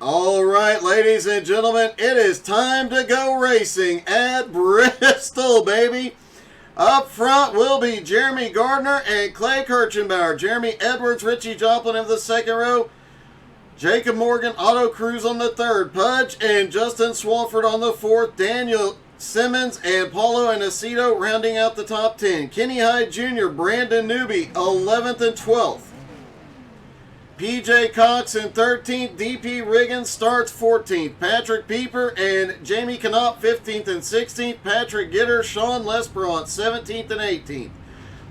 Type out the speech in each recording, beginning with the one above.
All right, ladies and gentlemen, it is time to go racing at Bristol, baby. Up front will be Jeremy Gardner and Clay Kirchenbauer. Jeremy Edwards, Richie Joplin in the second row. Jacob Morgan, Otto Cruz on the third. Pudge and Justin Swafford on the fourth. Daniel Simmons and Paulo Anacito rounding out the top 10. Kenny Hyde Jr., Brandon Newby, 11th and 12th. PJ Cox in 13th. DP Riggins starts 14th. Patrick Pieper and Jamie Knopp 15th and 16th. Patrick Gitter, Sean Lesperant 17th and 18th.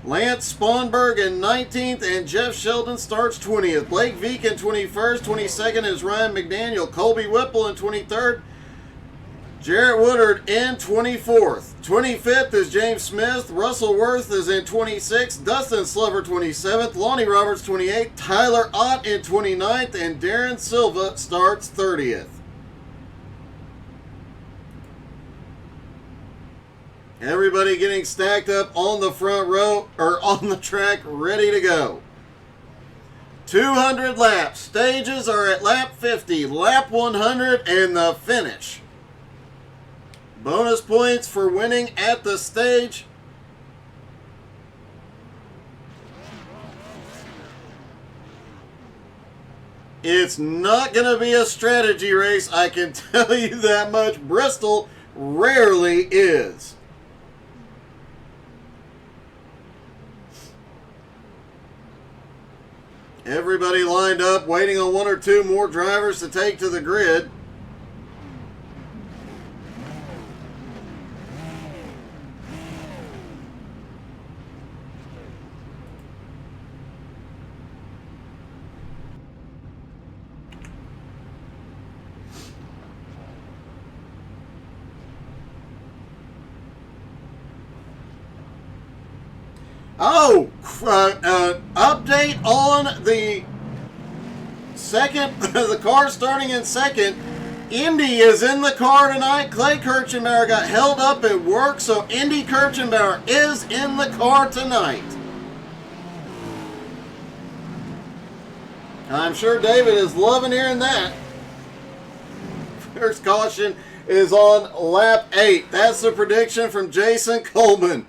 Lance Sponberg in 19th and Jeff Sheldon starts 20th. Blake Veek in 21st. 22nd is Ryan McDaniel. Colby Whipple in 23rd. Jarrett Woodard in 24th. 25th is James Smith. Russell Worth is in 26th. Dustin Slover 27th. Lonnie Roberts 28th. Tyler Ott in 29th. And Darren Silva starts 30th. Everybody getting stacked up on the front row or on the track, ready to go. 200 laps. Stages are at lap 50, lap 100, and the finish. Bonus points for winning at the stage. It's not going to be a strategy race, I can tell you that much. Bristol rarely is. Everybody lined up, waiting on one or two more drivers to take to the grid. Update on the second, the car starting in second. Indy is in the car tonight. Clay Kirchenbauer got held up at work, so Indy Kirchenbauer is in the car tonight. I'm sure David is loving hearing that. First caution is on lap 8. That's the prediction from Jason Coleman.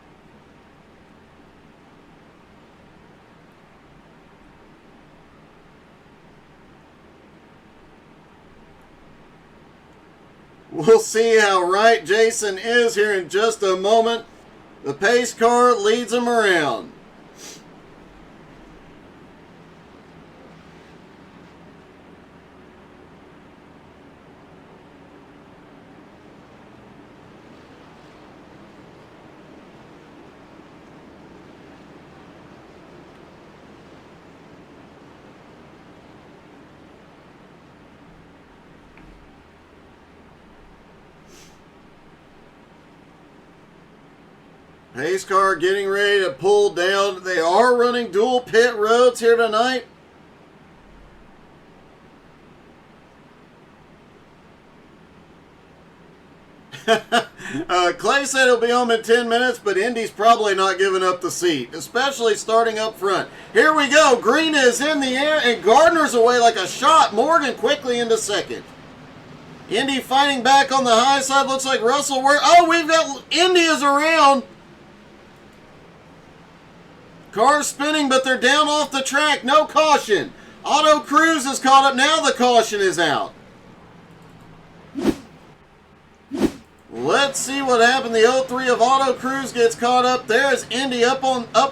We'll see how right Jason is here in just a moment. The pace car leads him around. Pace car getting ready to pull down. They are running dual pit roads here tonight. Clay said he'll be home in 10 minutes, but Indy's probably not giving up the seat, especially starting up front. Here we go. Green is in the air, and Gardner's away like a shot. Morgan quickly into second. Indy fighting back on the high side. Looks like Russell Worth. Oh, we've got Indy is around. Cars spinning, but they're down off the track. No caution. Otto Cruz is caught up. Now the caution is out. Let's see what happened. The 03 of Otto Cruz gets caught up. There's Indy up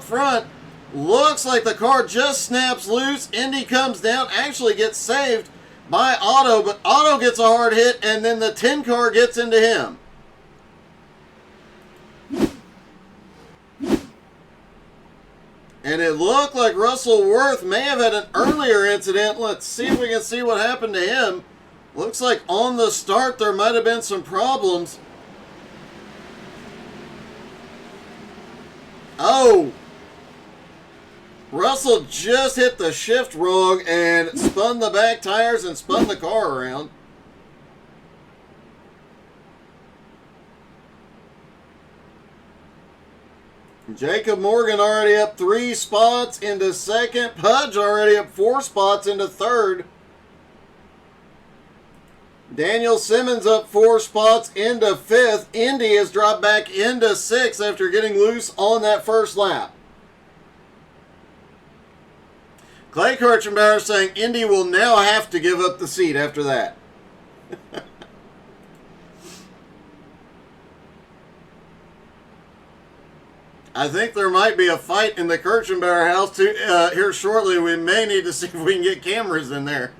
front. Looks like the car just snaps loose. Indy comes down, actually gets saved by Otto, but Otto gets a hard hit, and then the 10 car gets into him. And it looked like Russell Worth may have had an earlier incident. Let's see if we can see what happened to him. Looks like on the start there might have been some problems. Oh! Russell just hit the shift wrong and spun the back tires and spun the car around. Jacob Morgan already up 3 spots into second. Pudge already up 4 spots into third. Daniel Simmons up 4 spots into 5th. Indy has dropped back into 6th after getting loose on that first lap. Clay Kirchenbauer saying Indy will now have to give up the seat after that. I think there might be a fight in the Kirchenbauer house too, here shortly. We may need to see if we can get cameras in there.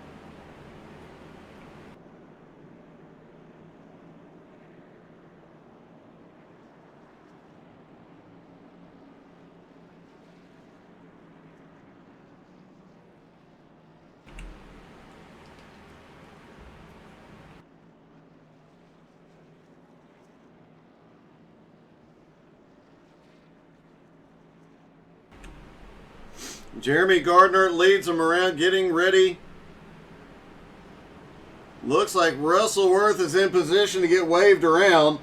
Jeremy Gardner leads them around, getting ready. Looks like Russell Worth is in position to get waved around.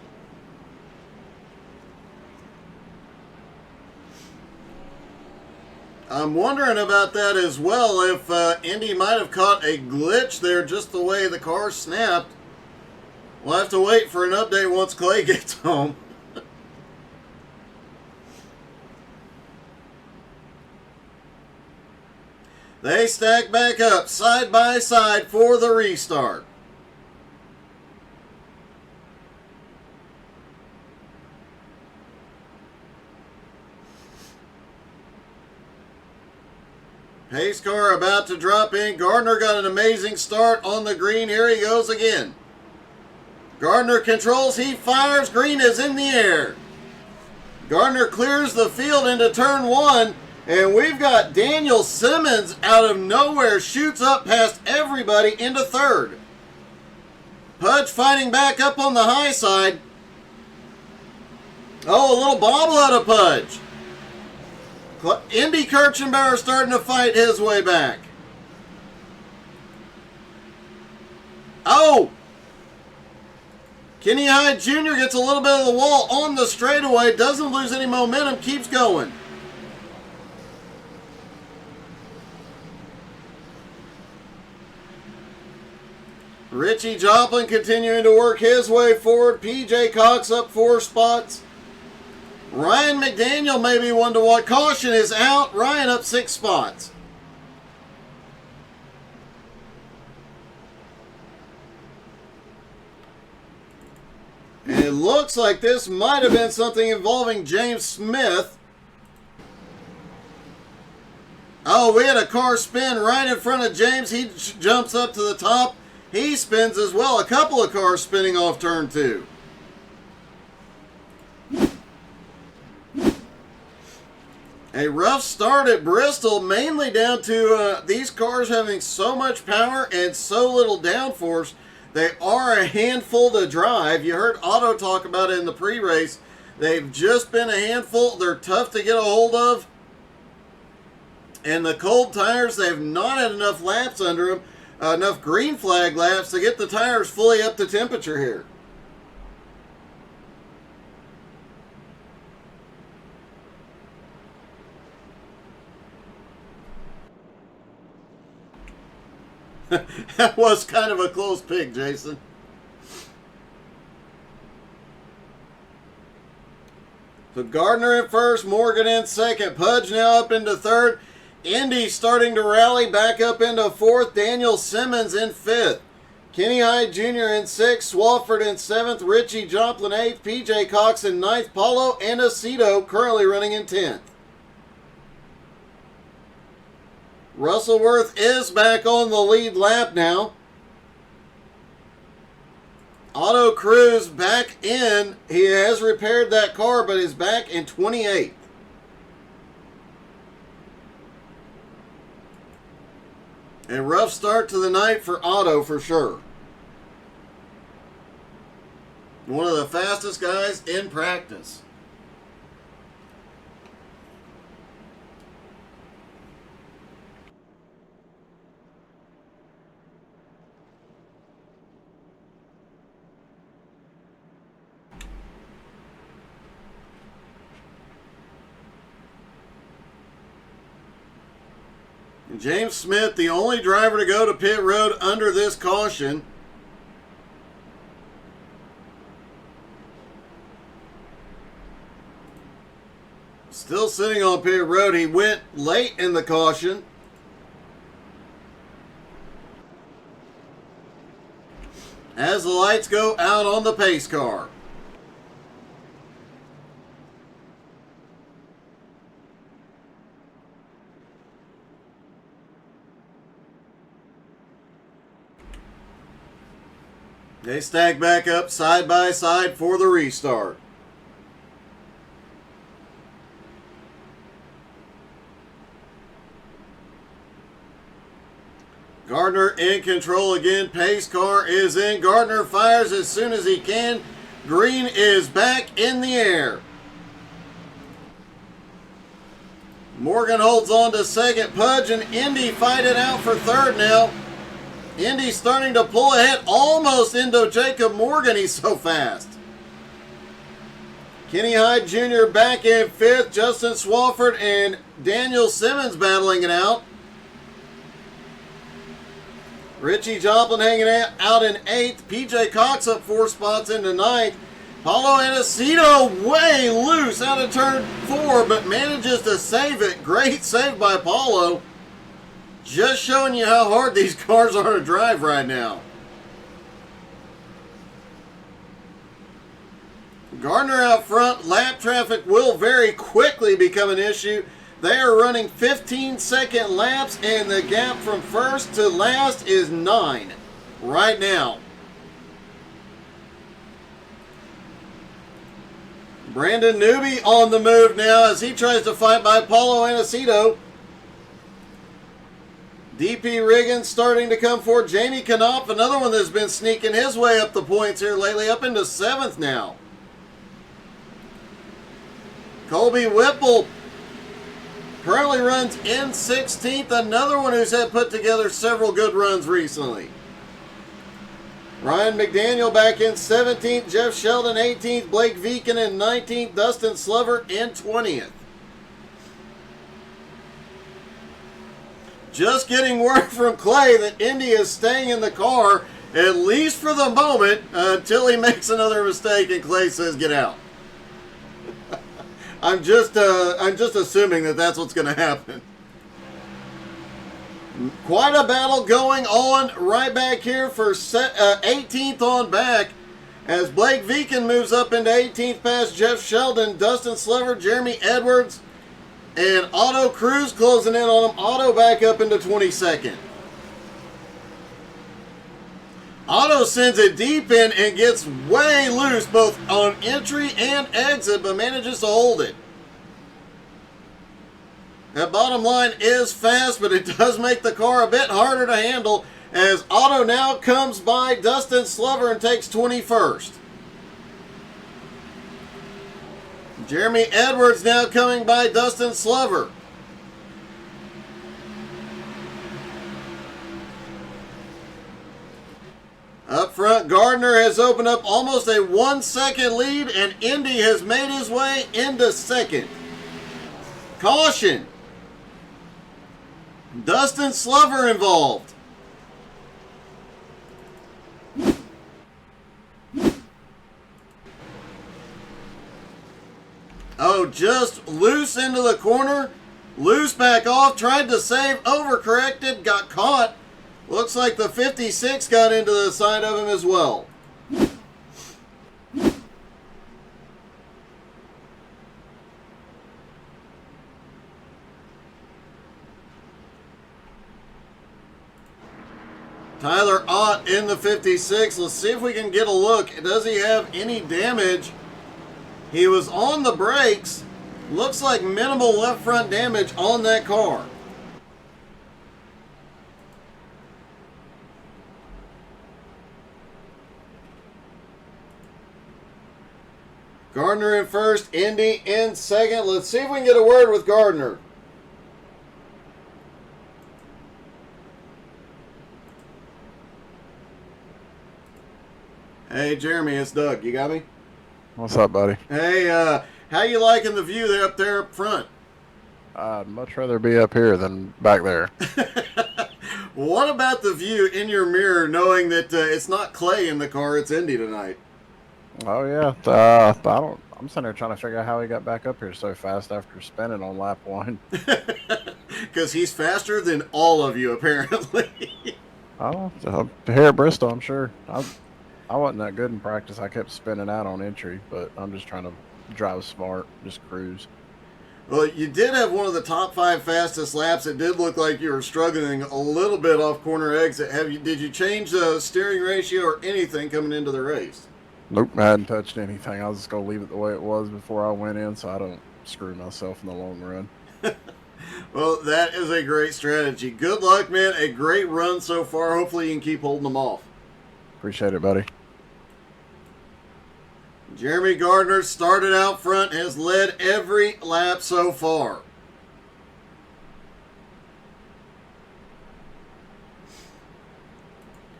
I'm wondering about that as well, if Indy might have caught a glitch there just the way the car snapped. We'll have to wait for an update once Clay gets home. They stack back up side by side for the restart. Pace car about to drop in. Gardner got an amazing start on the green. Here he goes again. Gardner controls. He fires. Green is in the air. Gardner clears the field into turn 1. And we've got Daniel Simmons out of nowhere, shoots up past everybody into 3rd. Pudge fighting back up on the high side. Oh, a little bobble out of Pudge. Indy Kirchenbauer starting to fight his way back. Oh! Kenny Hyde Jr. gets a little bit of the wall on the straightaway, doesn't lose any momentum, keeps going. Richie Joplin continuing to work his way forward. PJ Cox up 4 spots. Ryan McDaniel may be one to watch. Caution is out. Ryan up 6 spots. And it looks like this might have been something involving James Smith. Oh, we had a car spin right in front of James. He jumps up to the top. He spins as well. A couple of cars spinning off turn 2. A rough start at Bristol, mainly down to these cars having so much power and so little downforce. They are a handful to drive. You heard Otto talk about it in the pre-race. They've just been a handful. They're tough to get a hold of. And the cold tires, they've not had enough laps under them. Enough green flag laps to get the tires fully up to temperature here. That was kind of a close pick, Jason. So Gardner in first, Morgan in second, Pudge now up into 3rd. Indy starting to rally back up into 4th. Daniel Simmons in 5th. Kenny Hyde Jr. in 6th. Swafford in 7th. Richie Joplin 8th. PJ Cox in 9th. Paulo Anacito currently running in 10th. Russell Worth is back on the lead lap now. Otto Cruz back in. He has repaired that car, but is back in 28th. A rough start to the night for Otto for sure. One of the fastest guys in practice. James Smith, the only driver to go to pit road under this caution. Still sitting on pit road. He went late in the caution. As the lights go out on the pace car. They stack back up side by side for the restart. Gardner in control again. Pace car is in. Gardner fires as soon as he can. Green is back in the air. Morgan holds on to second. Pudge and Indy fight it out for third now. Indy starting to pull ahead almost into Jacob Morgan. He's so fast. Kenny Hyde Jr. back in fifth. Justin Swafford and Daniel Simmons battling it out. Richie Joplin hanging out in 8th. PJ Cox up 4 spots into 9th. Paulo Anacito way loose out of turn 4, but manages to save it. Great save by Paulo. Just showing you how hard these cars are to drive right now. Gardner out front. Lap traffic will very quickly become an issue. They are running 15-second laps, and the gap from first to last is 9 right now. Brandon Newby on the move now as he tries to fight by Paulo Anacito. DP Riggins starting to come forward. Jamie Knopf, another one that's been sneaking his way up the points here lately, up into 7th now. Colby Whipple currently runs in 16th. Another one who's had put together several good runs recently. Ryan McDaniel back in 17th. Jeff Sheldon 18th. Blake Viken in 19th. Dustin Slover in 20th. Just getting word from Clay that Indy is staying in the car, at least for the moment, until he makes another mistake and Clay says get out. I'm just assuming that that's what's going to happen. Quite a battle going on right back here for 18th on back as Blake Viken moves up into 18th past Jeff Sheldon, Dustin Slover, Jeremy Edwards, and Otto Cruz closing in on him. Otto back up into 22nd. Otto sends it deep in and gets way loose both on entry and exit, but manages to hold it. That bottom line is fast, but it does make the car a bit harder to handle as Otto now comes by Dustin Slover and takes 21st. Jeremy Edwards now coming by Dustin Slover. Up front, Gardner has opened up almost a 1-second lead, and Indy has made his way into second. Caution. Dustin Slover involved. Oh, just loose into the corner. Loose back off. Tried to save. Overcorrected. Got caught. Looks like the 56 got into the side of him as well. Tyler Ott in the 56. Let's see if we can get a look. Does he have any damage? He was on the brakes. Looks like minimal left front damage on that car. Gardner in first, Indy in second. Let's see if we can get a word with Gardner. Hey, Jeremy, it's Doug. You got me? What's up, buddy? Hey, how you liking the view there up front? I'd much rather be up here than back there. What about the view in your mirror knowing that it's not Clay in the car, it's Indy tonight? Oh yeah, I'm sitting there trying to figure out how he got back up here so fast after spinning on lap 1. Because he's faster than all of you, apparently. Oh, so here at Bristol, I'm sure. I wasn't that good in practice. I kept spinning out on entry, but I'm just trying to drive smart, just cruise. Well, you did have one of the top 5 fastest laps. It did look like you were struggling a little bit off corner exit. Did you change the steering ratio or anything coming into the race? Nope, I hadn't touched anything. I was just gonna leave it the way it was before I went in, so I don't screw myself in the long run. Well, that is a great strategy. Good luck, man. A great run so far. Hopefully you can keep holding them off. Appreciate it, buddy. Jeremy Gardner started out front, has led every lap so far.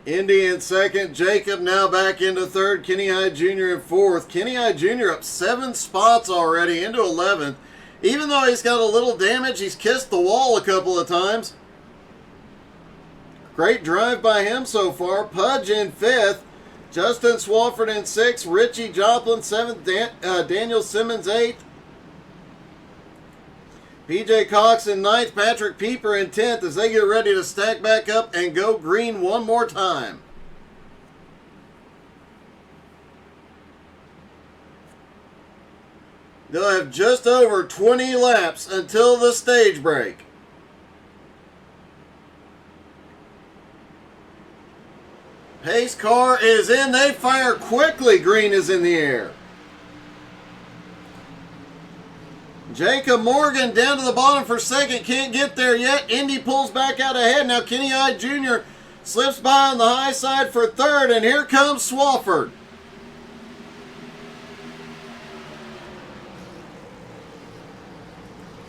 Indy in second. Jacob now back into third. Kenny Hyde Jr. in fourth. Kenny Hyde Jr. up 7 spots already into 11th. Even though he's got a little damage, he's kissed the wall a couple of times. Great drive by him so far. Pudge in 5th. Justin Swafford in 6th. Richie Joplin 7th. Daniel Simmons 8th. PJ Cox in 9th. Patrick Pieper in 10th as they get ready to stack back up and go green one more time. They'll have just over 20 laps until the stage break. Pace car is in. They fire quickly. Green is in the air. Jacob Morgan down to the bottom for second. Can't get there yet. Indy pulls back out ahead. Now Kenny Hyde Jr. slips by on the high side for third. And here comes Swafford.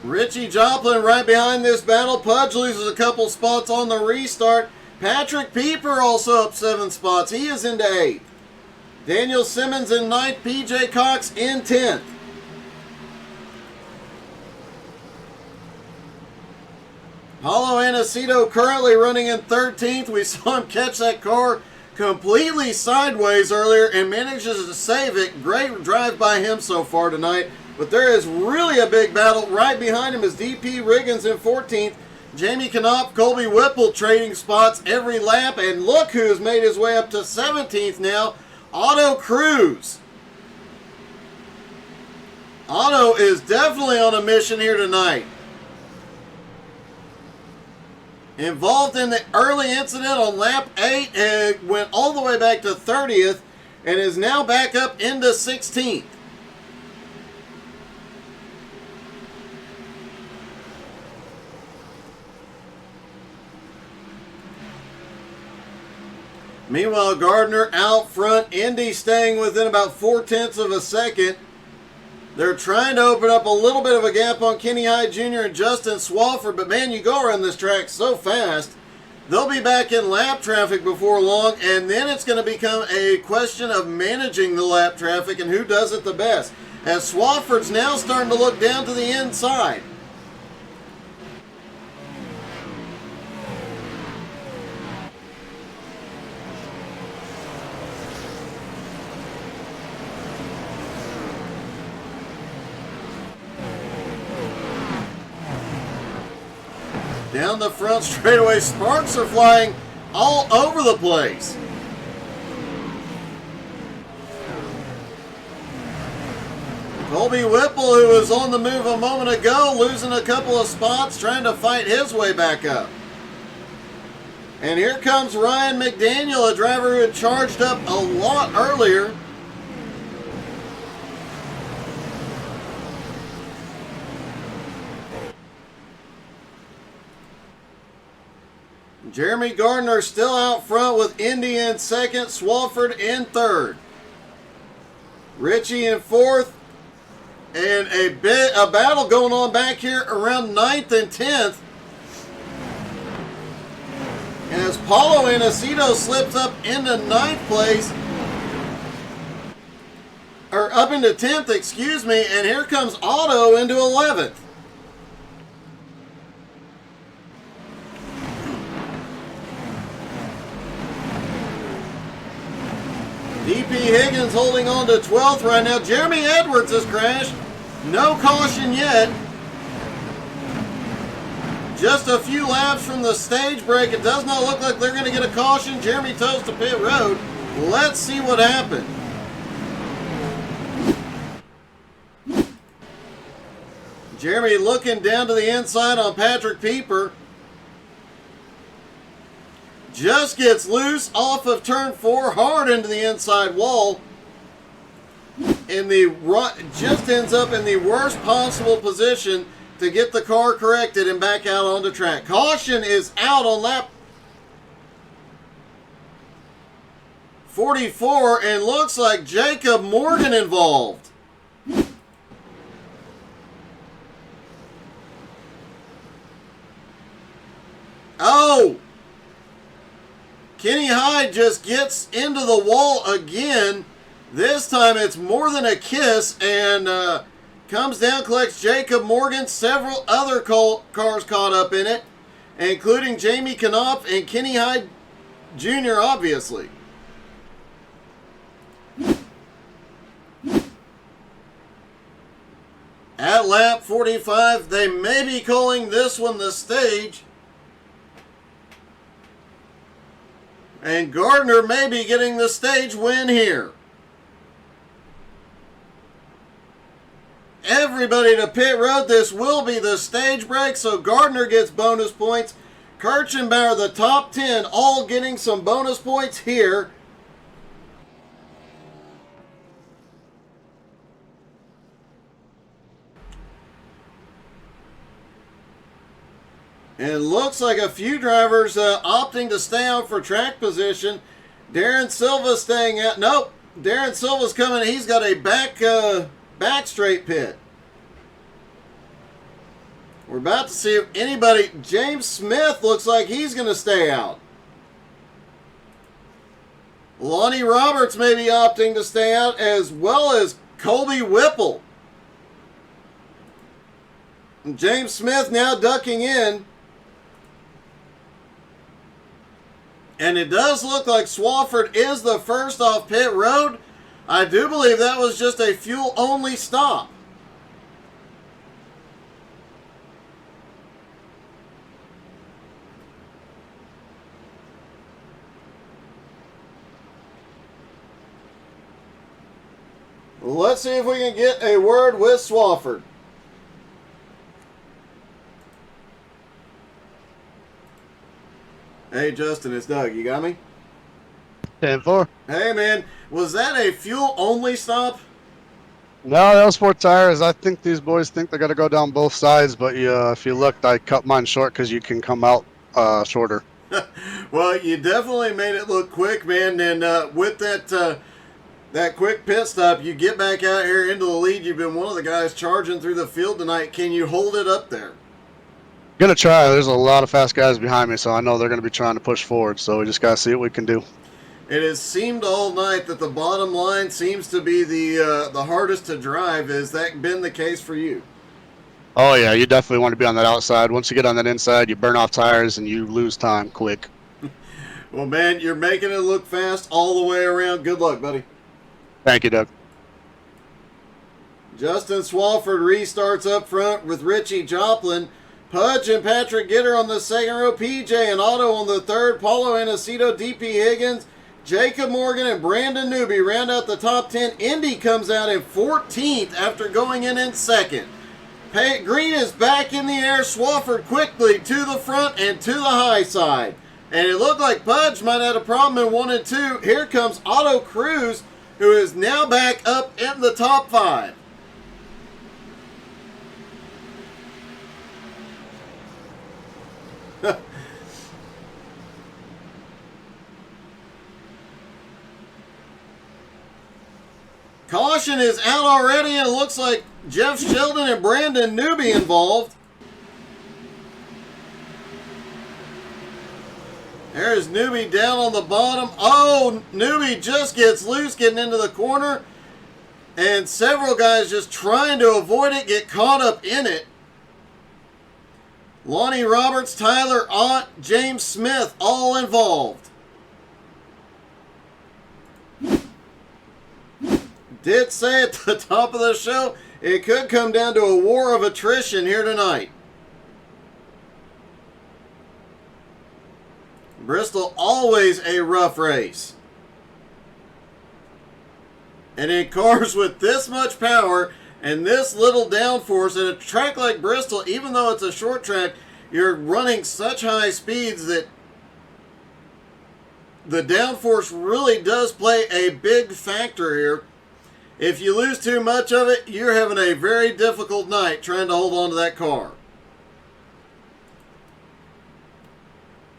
Richie Joplin right behind this battle. Pudge loses a couple spots on the restart. Patrick Pieper also up 7 spots. He is into 8th. Daniel Simmons in 9th. PJ Cox in 10th. Paulo Anacito currently running in 13th. We saw him catch that car completely sideways earlier and manages to save it. Great drive by him so far tonight. But there is really a big battle. Right behind him is DP Riggins in 14th. Jamie Knopf, Colby Whipple trading spots every lap. And look who's made his way up to 17th now. Otto Cruz. Otto is definitely on a mission here tonight. Involved in the early incident on lap 8 and went all the way back to 30th and is now back up into 16th. Meanwhile, Gardner out front. Indy staying within about 0.4 of a second. They're trying to open up a little bit of a gap on Kenny Hyde Jr. and Justin Swafford, but man, you go around this track so fast. They'll be back in lap traffic before long, and then it's going to become a question of managing the lap traffic and who does it the best. As Swafford's now starting to look down to the inside. Down the front straightaway, sparks are flying all over the place. Colby Whipple, who was on the move a moment ago, losing a couple of spots, trying to fight his way back up. And here comes Ryan McDaniel, a driver who had charged up a lot earlier. Jeremy Gardner still out front with Indy in second, Swafford in third. Richie in fourth, and a battle going on back here around 9th and 10th. And as Paulo Anacito slips up into 9th place, or up into 10th, excuse me, and here comes Otto into 11th. DP Higgins holding on to 12th right now. Jeremy Edwards has crashed. No caution yet. Just a few laps from the stage break. It does not look like they're going to get a caution. Jeremy toes to pit road. Let's see what happened. Jeremy looking down to the inside on Patrick Pieper. Just gets loose off of turn 4, hard into the inside wall. Just ends up in the worst possible position to get the car corrected and back out onto track. Caution is out on lap 44, and looks like Jacob Morgan involved. Oh! Kenny Hyde just gets into the wall again. This time it's more than a kiss, and comes down, collects Jacob Morgan. Several other cars caught up in it, including Jamie Knopf and Kenny Hyde Jr., obviously. At lap 45, they may be calling this one the stage. And Gardner may be getting the stage win here. Everybody to pit road. This will be the stage break, so Gardner gets bonus points. Kirchenbauer, the top 10, all getting some bonus points here. And it looks like a few drivers opting to stay out for track position. Darren Silva staying out. Nope. Darren Silva's coming. He's got a back straight pit. We're about to see if anybody... James Smith looks like he's going to stay out. Lonnie Roberts may be opting to stay out, as well as Colby Whipple. And James Smith now ducking in. And it does look like Swafford is the first off pit road. I do believe that was just a fuel-only stop. Let's see if we can get a word with Swafford. Hey, Justin, it's Doug. You got me? 10-4. Hey, man. Was that a fuel-only stop? No, that was 4 tires. I think these boys think they got to go down both sides, but if you looked, I cut mine short because you can come out shorter. Well, you definitely made it look quick, man. And with that quick pit stop, you get back out here into the lead. You've been one of the guys charging through the field tonight. Can you hold it up there? Gonna try. There's a lot of fast guys behind me, so I know they're gonna be trying to push forward. So we just gotta see what we can do. It has seemed all night that the bottom line seems to be the hardest to drive. Has that been the case for you? Oh yeah, you definitely want to be on that outside. Once you get on that inside, you burn off tires and you lose time quick. Well, man, you're making it look fast all the way around. Good luck, buddy. Thank you, Doug. Justin Swafford restarts up front with Richie Joplin. Pudge and Patrick Gitter on the second row. PJ and Otto on the third. Paulo Anacito, DP Higgins, Jacob Morgan, and Brandon Newby round out the top 10. Indy comes out in 14th after going in second. Green is back in the air. Swafford quickly to the front and to the high side. And it looked like Pudge might have had a problem in 1 and 2. Here comes Otto Cruz, who is now back up in the top 5. Caution is out already, and it looks like Jeff Sheldon and Brandon Newby involved. There's Newby down on the bottom. Oh, Newby just gets loose getting into the corner. And several guys just trying to avoid it get caught up in it. Lonnie Roberts, Tyler Ott, James Smith all involved. did say at the top of the show, it could come down to a war of attrition here tonight. Bristol, always a rough race. And in cars with this much power and this little downforce, at a track like Bristol, even though it's a short track, you're running such high speeds that the downforce really does play a big factor here. If you lose too much of it, you're having a very difficult night trying to hold on to that car.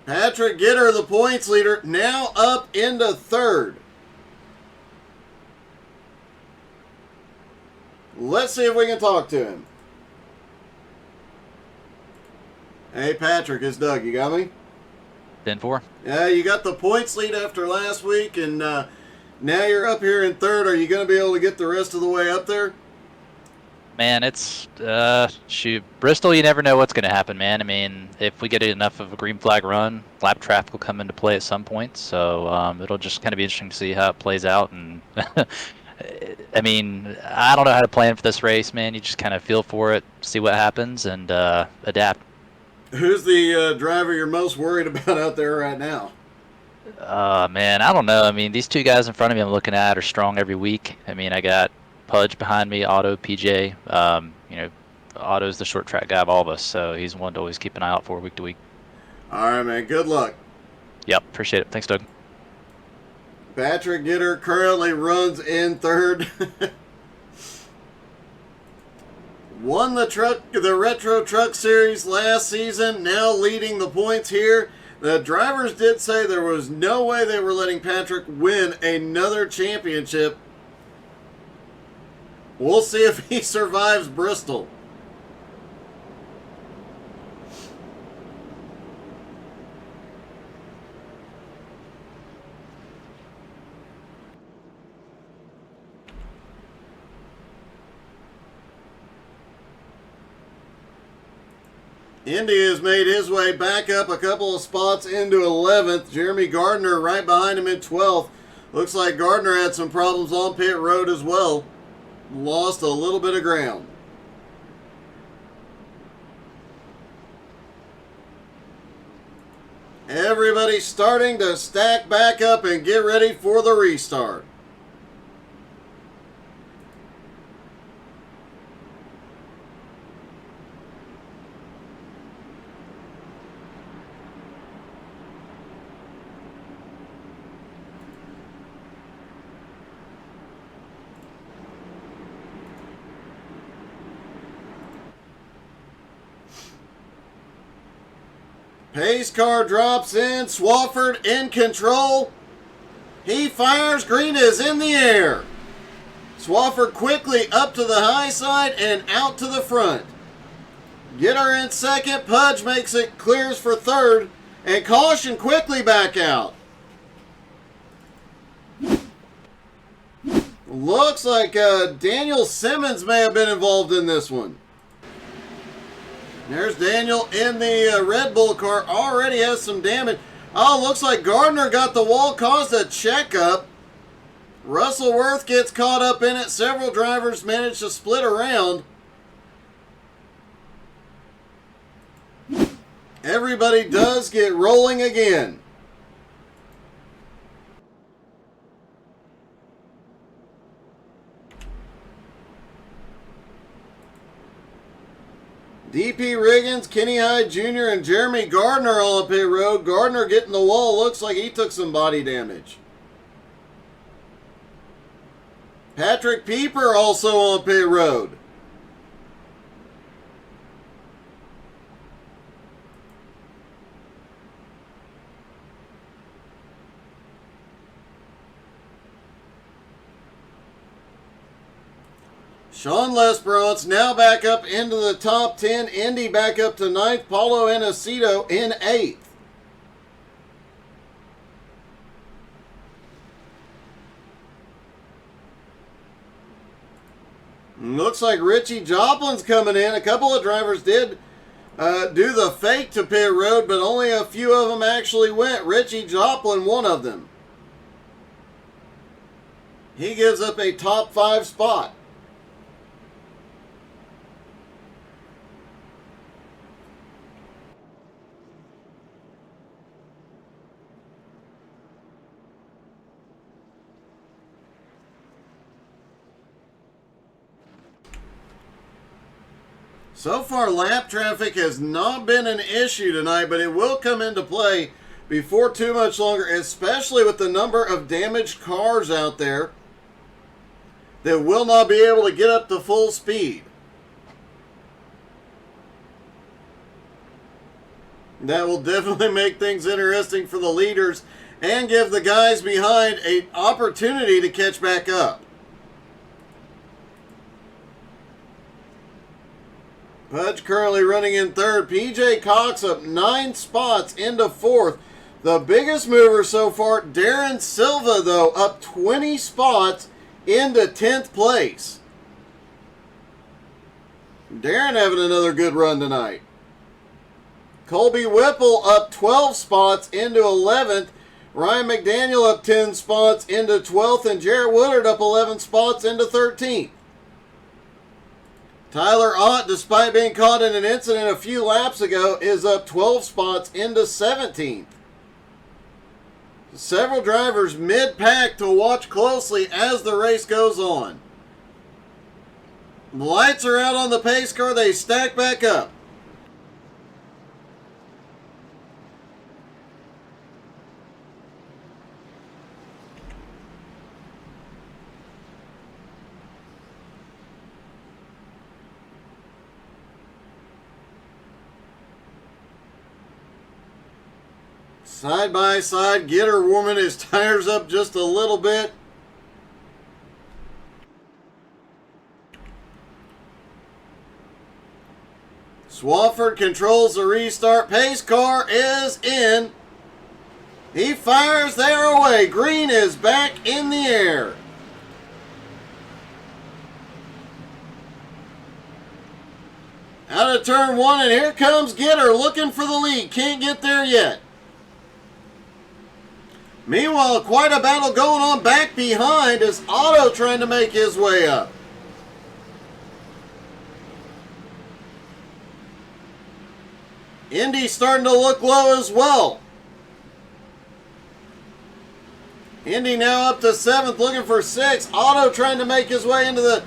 Patrick Gitter, the points leader, now up into third. Let's see if we can talk to him. Hey, Patrick, it's Doug. You got me? 10-4. Yeah, you got the points lead after last week, and now you're up here in third. Are you going to be able to get the rest of the way up there? Man, it's shoot, Bristol. You never know what's going to happen, man. I mean, if we get enough of a green flag run, lap traffic will come into play at some point. So it'll just kind of be interesting to see how it plays out. And I mean, I don't know how to plan for this race, man. You just kind of feel for it, see what happens, and adapt. Who's the driver you're most worried about out there right now? Man, I don't know. I mean, these two guys in front of me I'm looking at are strong every week. I mean, I got Pudge behind me, Otto, PJ. You know, Otto's the short track guy of all of us, so he's one to always keep an eye out for week to week. All right, man. Good luck. Yep, appreciate it. Thanks, Doug. Patrick Gitter currently runs in third. Won the Retro Truck Series last season, now leading the points here. The drivers did say there was no way they were letting Patrick win another championship. We'll see if he survives Bristol. Indy has made his way back up a couple of spots into 11th. Jeremy Gardner right behind him in 12th. Looks like Gardner had some problems on pit road as well. Lost a little bit of ground. Everybody's starting to stack back up and get ready for the restart. Pace car drops in. Swafford in control. He fires. Green is in the air. Swafford quickly up to the high side and out to the front. Gitter in second. Pudge makes it, clears for third. And Caution quickly back out. Looks like Daniel Simmons may have been involved in this one. There's Daniel in the Red Bull car. Already has some damage. Oh, looks like Gardner got the wall, caused a checkup. Russell Worth gets caught up in it. Several drivers managed to split around. Everybody does get rolling again. DP Riggins, Kenny Hyde Jr., and Jeremy Gardner on pit road. Gardner getting the wall. Looks like he took some body damage. Patrick Pieper also on pit road. Sean Lesperance now back up into the top 10. Indy back up to 9th. Paulo Anacito in 8th. Looks like Richie Joplin's coming in. A couple of drivers did do the fake to pit road, but only a few of them actually went. Richie Joplin, one of them. He gives up a top 5 spot. So far, lap traffic has not been an issue tonight, but it will come into play before too much longer, especially with the number of damaged cars out there that will not be able to get up to full speed. That will definitely make things interesting for the leaders and give the guys behind an opportunity to catch back up. Pudge currently running in third. PJ Cox up 9 spots into fourth. The biggest mover so far, Darren Silva, though, up 20 spots into 10th place. Darren having another good run tonight. Colby Whipple up 12 spots into 11th. Ryan McDaniel up 10 spots into 12th. And Jarrett Woodard up 11 spots into 13th. Tyler Ott, despite being caught in an incident a few laps ago, is up 12 spots into 17th. Several drivers mid-pack to watch closely as the race goes on. The lights are out on the pace car. They stack back up. Side by side, Gitter warming his tires up just a little bit. Swafford controls the restart. Pace car is in. He fires there away. Green is back in the air. Out of turn 1, and here comes Gitter looking for the lead. Can't get there yet. Meanwhile, quite a battle going on back behind as Otto trying to make his way up. Indy starting to look low as well. Indy now up to 7th, looking for 6th. Otto trying to make his way into the...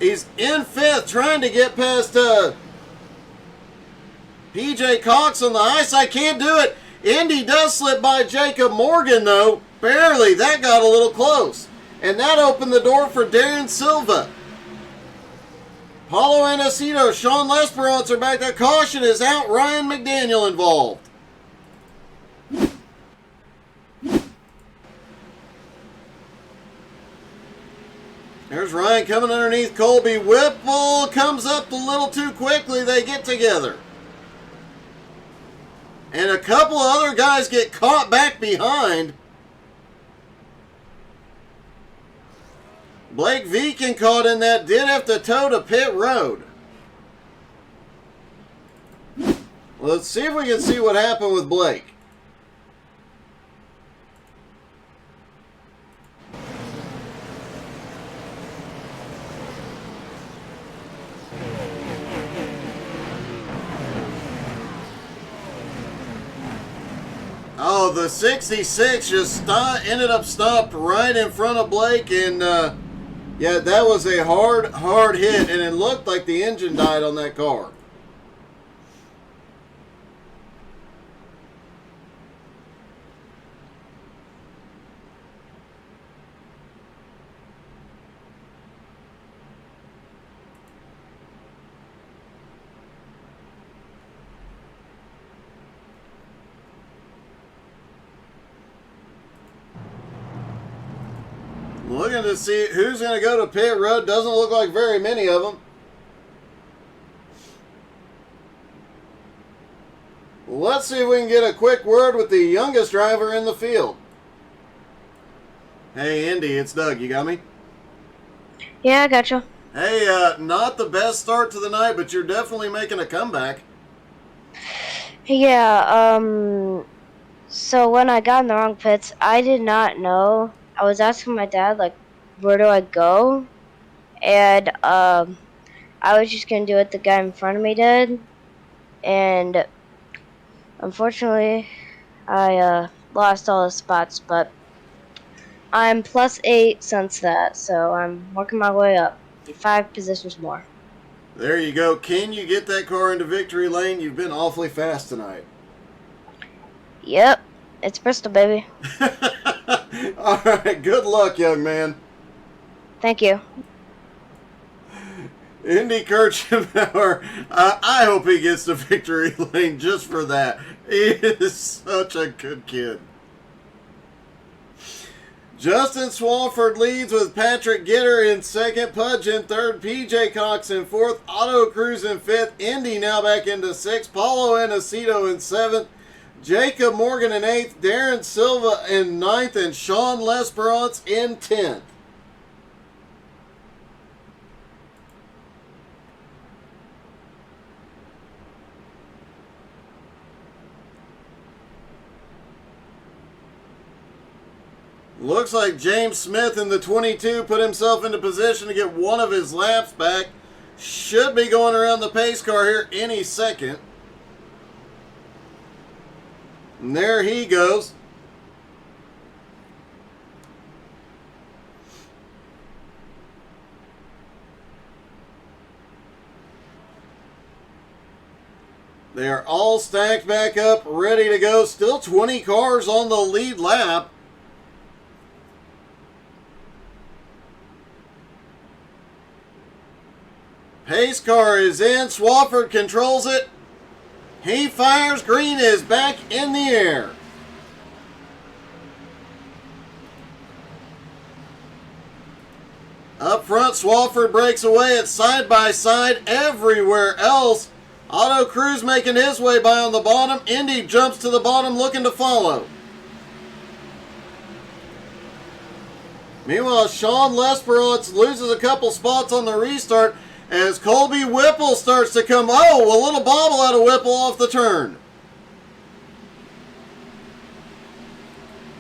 He's in 5th, trying to get past PJ Cox on the high side. Can't do it. Indy does slip by Jacob Morgan, though. Barely. That got a little close. And that opened the door for Darren Silva. Paulo Anacito, Sean Lesperance are back. The caution is out. Ryan McDaniel involved. There's Ryan coming underneath Colby. Whipple comes up a little too quickly. They get together. And a couple of other guys get caught back behind. Blake Viken caught in that, did have to tow to pit road. Let's see if we can see what happened with Blake. Oh, the 66 just ended up stopped right in front of Blake, and yeah, that was a hard hit, and it looked like the engine died on that car. Looking to see who's going to go to pit road. Doesn't look like very many of them. Let's see if we can get a quick word with the youngest driver in the field. Hey, Indy, it's Doug. You got me? Yeah, I gotcha. Hey, not the best start to the night, but you're definitely making a comeback. Yeah, so when I got in the wrong pits, I did not know. I was asking my dad, like, where do I go? And I was just gonna do what the guy in front of me did, and unfortunately, I lost all the spots. But I'm +8 since that, so I'm working my way up. 5 positions more. There you go. Can you get that car into victory lane? You've been awfully fast tonight. Yep, it's Bristol, baby. All right. Good luck, young man. Thank you. Indy Kirchenbauer, I hope he gets to victory lane just for that. He is such a good kid. Justin Swafford leads with Patrick Gitter in second, Pudge in third, PJ Cox in fourth, Otto Cruz in fifth, Indy now back into sixth, Paulo Anacito in seventh, Jacob Morgan in eighth, Darren Silva in ninth, and Sean Lesperance in 10th. Looks like James Smith in the 22 put himself into position to get one of his laps back. Should be going around the pace car here any second. And there he goes. They are all stacked back up, ready to go. Still 20 cars on the lead lap. Pace car is in. Swafford controls it. He fires. Green is back in the air. Up front, Swafford breaks away. It's side by side everywhere else. Otto Cruz making his way by on the bottom. Indy jumps to the bottom looking to follow. Meanwhile, Sean Lesperance loses a couple spots on the restart as Colby Whipple starts to come. Oh, a little bobble out of Whipple off the turn.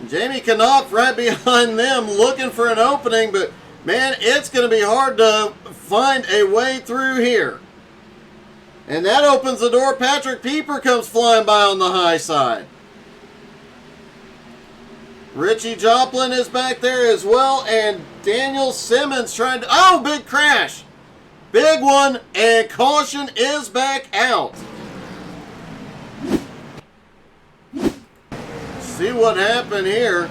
Jamie Knopf right behind them looking for an opening, but man, it's going to be hard to find a way through here. And that opens the door. Patrick Pieper comes flying by on the high side. Richie Joplin is back there as well, and Daniel Simmons trying to... Oh, big crash! Big one, and caution is back out. See what happened here.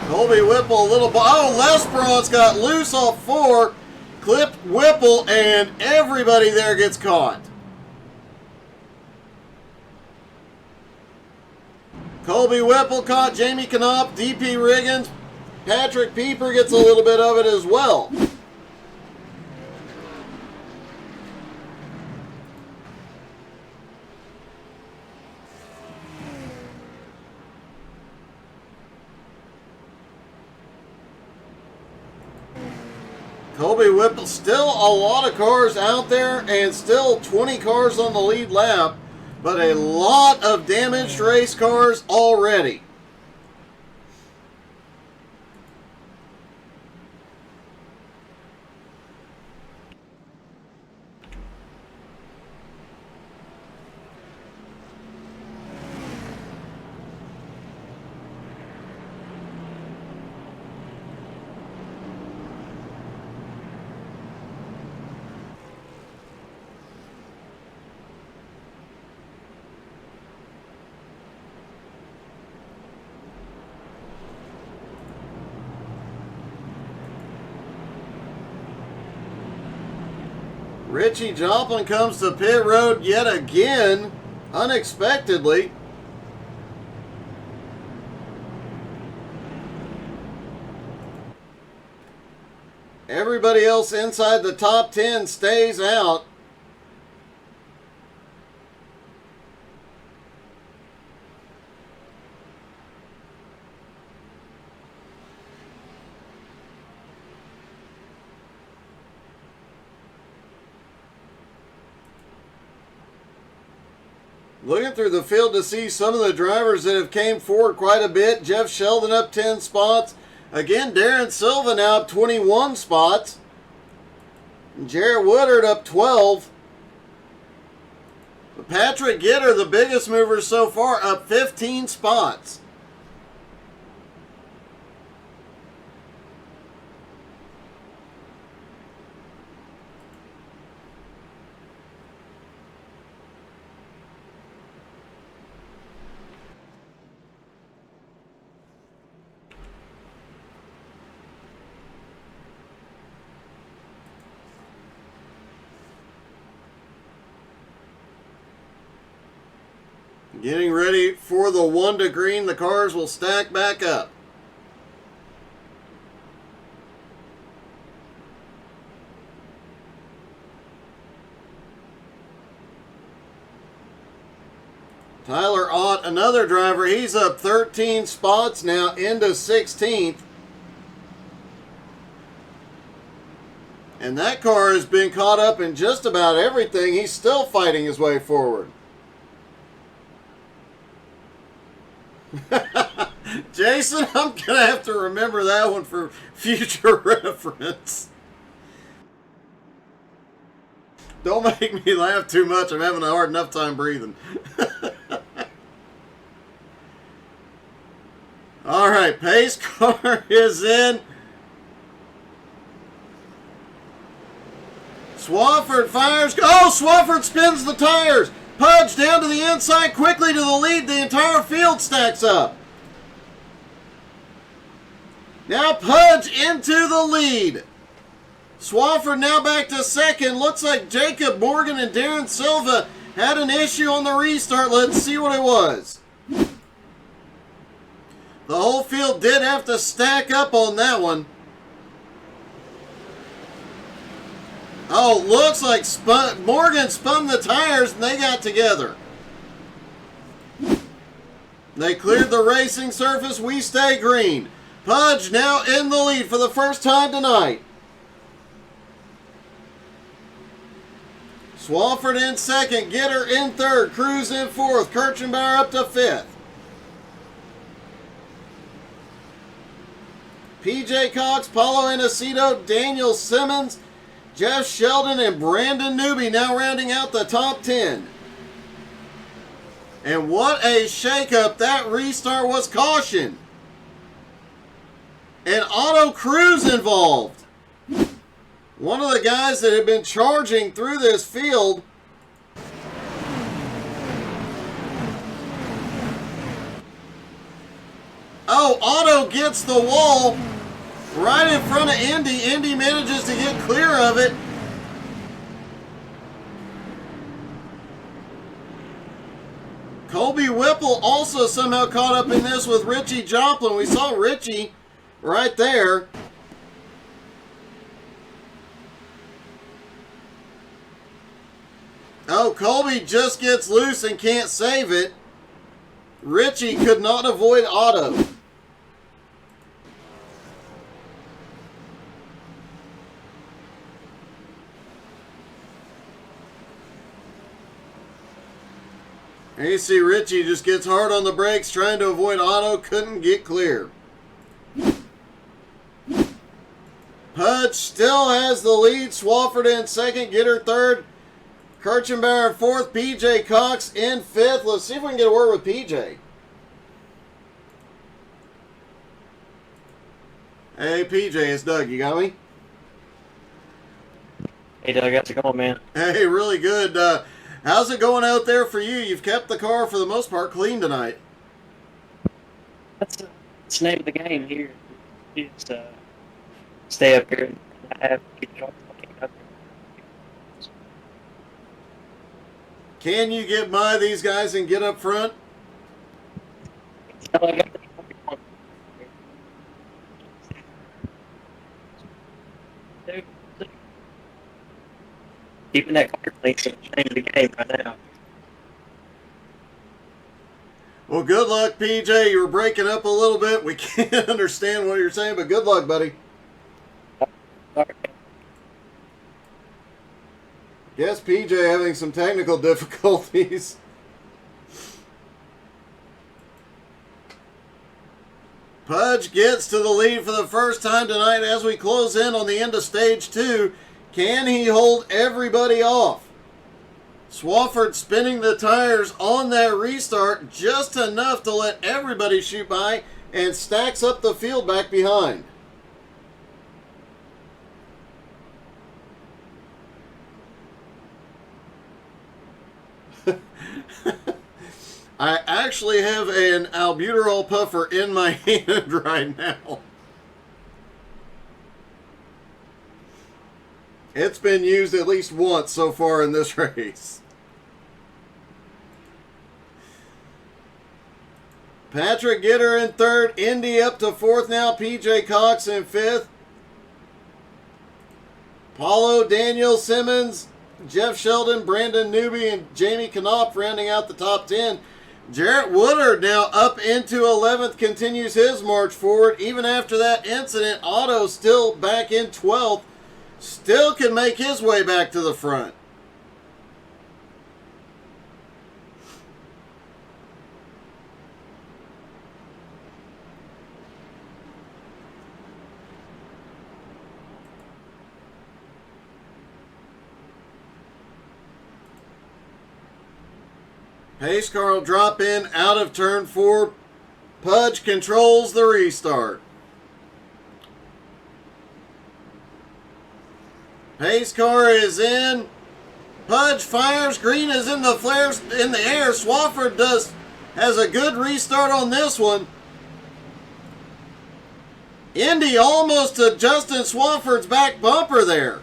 Colby Whipple a little... Oh, Lesperance got loose off 4. Clipped Whipple, and everybody there gets caught. Colby Whipple caught Jamie Knopf, DP Riggins. Patrick Pieper gets a little bit of it as well. Colby Whipple, still a lot of cars out there and still 20 cars on the lead lap, but a lot of damaged race cars already. Richie Joplin comes to pit road yet again, unexpectedly. Everybody else inside the top 10 stays out. Looking through the field to see some of the drivers that have came forward quite a bit. Jeff Sheldon up 10 spots. Again, Darren Silva now up 21 spots. Jarrett Woodard up 12. Patrick Gitter, the biggest mover so far, up 15 spots. Getting ready for the 1 to green. The cars will stack back up. Tyler Ott, another driver, he's up 13 spots now into 16th. And that car has been caught up in just about everything. He's still fighting his way forward. Jason, I'm going to have to remember that one for future reference. Don't make me laugh too much. I'm having a hard enough time breathing. All right, pace car is in. Swafford fires. Oh, Swafford spins the tires. Pudge down to the inside, quickly to the lead. The entire field stacks up. Now Pudge into the lead. Swafford now back to second. Looks like Jacob Morgan and Darren Silva had an issue on the restart. Let's see what it was. The whole field did have to stack up on that one. Oh, looks like Morgan spun the tires and they got together. They cleared the racing surface. We stay green. Pudge now in the lead for the first time tonight. Swafford in second. Gitter in third. Cruz in fourth. Kirchenbauer up to fifth. PJ Cox, Paulo Inesito, Daniel Simmons, Jeff Sheldon, and Brandon Newby now rounding out the top 10. And what a shakeup. That restart was caution. And Otto Cruz involved. One of the guys that had been charging through this field. Oh, Otto gets the wall right in front of Indy. Indy manages to get clear of it. Colby Whipple also somehow caught up in this with Richie Joplin. We saw Richie right there. Oh, Colby just gets loose and can't save it. Richie could not avoid Otto. And you see Richie just gets hard on the brakes trying to avoid Otto. Couldn't get clear. Pudge still has the lead. Swafford in second. Gitter third. Kirchenbauer in fourth. PJ Cox in fifth. Let's see if we can get a word with PJ. Hey, PJ, it's Doug. You got me? Hey, Doug, how's it going, man? Hey, really good. How's it going out there for you? You've kept the car, for the most part, clean tonight. That's the name of the game here. Just stay up here and I have to keep up there. Can you get by these guys and get up front? Until I got the keeping that car clean is the name of the game right now. Well, good luck, PJ. You were breaking up a little bit. We can't understand what you're saying, but good luck, buddy. Guess PJ having some technical difficulties. Pudge gets to the lead for the first time tonight as we close in on the end of stage 2. Can he hold everybody off? Swafford spinning the tires on that restart just enough to let everybody shoot by and stacks up the field back behind. I actually have an albuterol puffer in my hand right now. It's been used at least once so far in this race. Patrick Gitter in third. Indy up to fourth now. PJ Cox in fifth. Paulo, Daniel Simmons, Jeff Sheldon, Brandon Newby, and Jamie Knopf rounding out the top 10. Jarrett Woodard now up into 11th, continues his march forward. Even after that incident, Otto still back in 12th. Still can make his way back to the front. Pace car will drop in out of turn 4. Pudge controls the restart. Pace car is in. Pudge fires. Green is in the flares in the air. Swafford has a good restart on this one. Indy almost to Justin Swafford's back bumper there.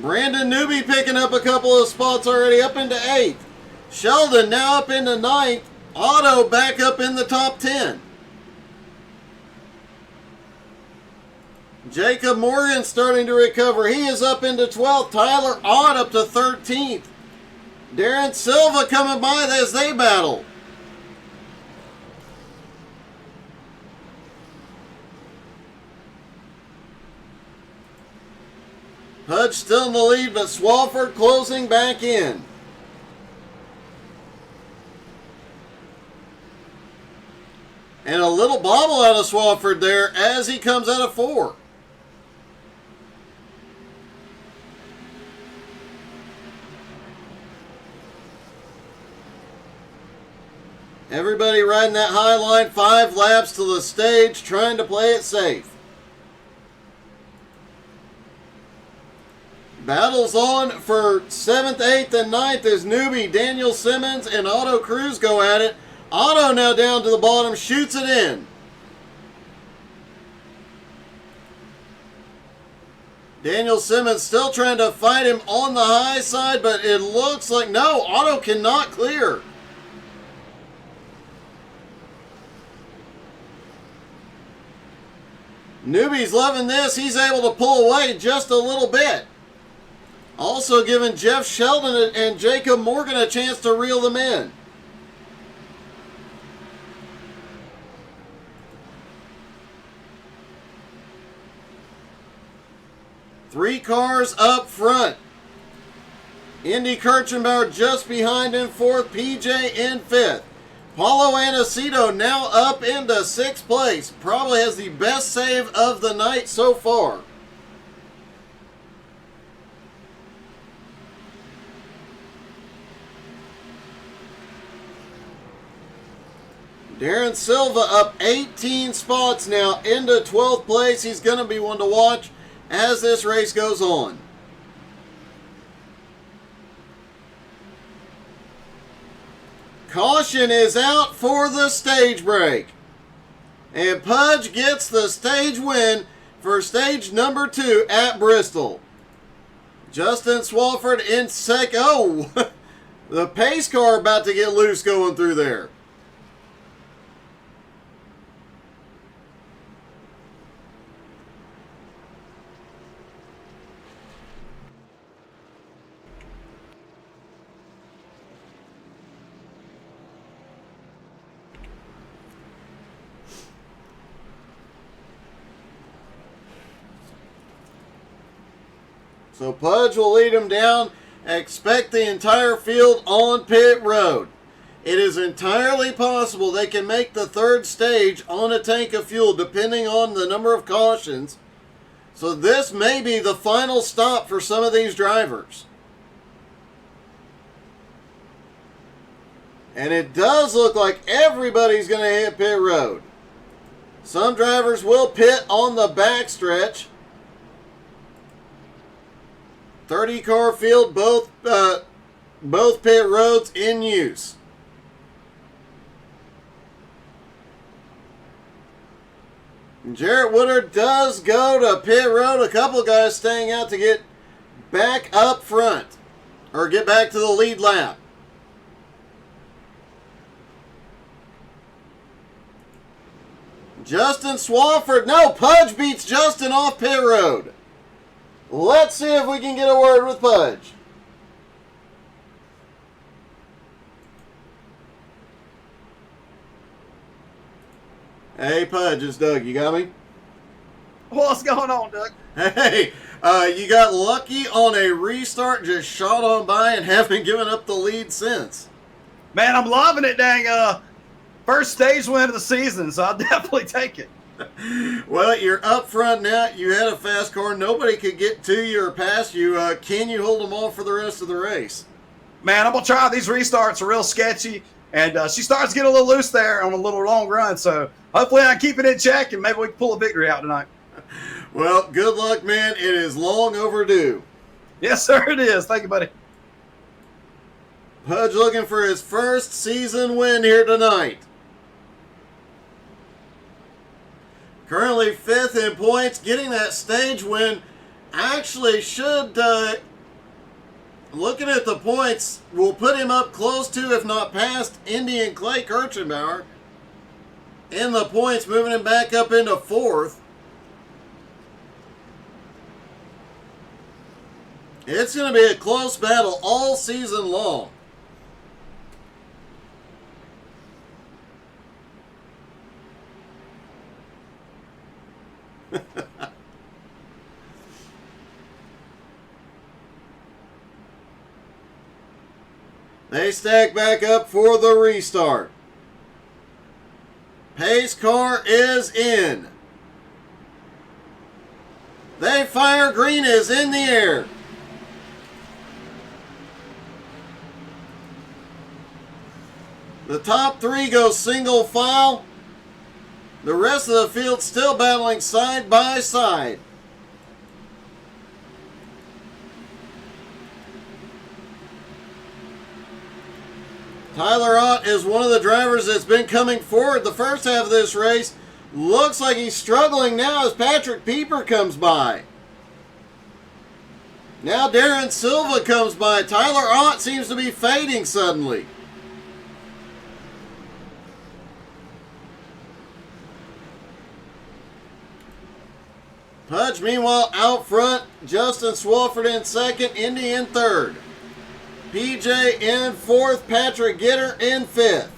Brandon Newby picking up a couple of spots already, up into 8th. Sheldon now up into 9th. Otto back up in the top 10. Jacob Morgan starting to recover. He is up into 12th. Tyler Ott up to 13th. Darren Silva coming by as they battle. Pudge still in the lead, but Swafford closing back in. And a little bobble out of Swafford there as he comes out of 4. Everybody riding that high line, 5 laps to the stage, trying to play it safe. Battles on for 7th, 8th, and 9th as Newby, Daniel Simmons, and Otto Cruz go at it. Otto now down to the bottom, shoots it in. Daniel Simmons still trying to fight him on the high side, but it looks like, no, Otto cannot clear. Newby's loving this. He's able to pull away just a little bit. Also giving Jeff Sheldon and Jacob Morgan a chance to reel them in. Three cars up front. Indy Kirchenbauer just behind in 4th. PJ in 5th. Paulo Anacito now up into 6th place. Probably has the best save of the night so far. Darren Silva up 18 spots now into 12th place. He's going to be one to watch as this race goes on. Caution is out for the stage break. And Pudge gets the stage win for stage number 2 at Bristol. Justin Swafford in second. Oh, the pace car about to get loose going through there. So Pudge will lead him down. Expect the entire field on pit road. It is entirely possible they can make the third stage on a tank of fuel depending on the number of cautions. So this may be the final stop for some of these drivers. And it does look like everybody's going to hit pit road. Some drivers will pit on the backstretch. 30-car field, both pit roads in use. Jarrett Woodard does go to pit road. A couple guys staying out to get back up front or get back to the lead lap. Justin Swafford. No, Pudge beats Justin off pit road. Let's see if we can get a word with Pudge. Hey, Pudge, it's Doug. You got me? What's going on, Doug? Hey, you got lucky on a restart, just shot on by and haven't given up the lead since. Man, I'm loving it, dang. First stage win of the season, so I'll definitely take it. Well, you're up front now. You had a fast car. Nobody could get to you or past you. Can you hold them off for the rest of the race? Man, I'm going to try. These restarts are real sketchy, and she starts getting a little loose there on a little long run, so hopefully I can keep it in check, and maybe we can pull a victory out tonight. Well, good luck, man. It is long overdue. Yes, sir, it is. Thank you, buddy. Pudge looking for his first season win here tonight. Currently 5th in points, getting that stage win actually should, looking at the points, will put him up close to, if not past, Indy and Clay Kirchenbauer in the points, moving him back up into 4th. It's going to be a close battle all season long. They stack back up for the restart. Pace car is in. They fire. Green is in the air. The top 3 go single file. The rest of the field still battling side by side. Tyler Ott is one of the drivers that's been coming forward the first half of this race. Looks like he's struggling now as Patrick Pieper comes by. Now Darren Silva comes by. Tyler Ott seems to be fading suddenly. Pudge, meanwhile, out front. Justin Swafford in 2nd. Indy in 3rd. PJ in 4th. Patrick Gitter in 5th.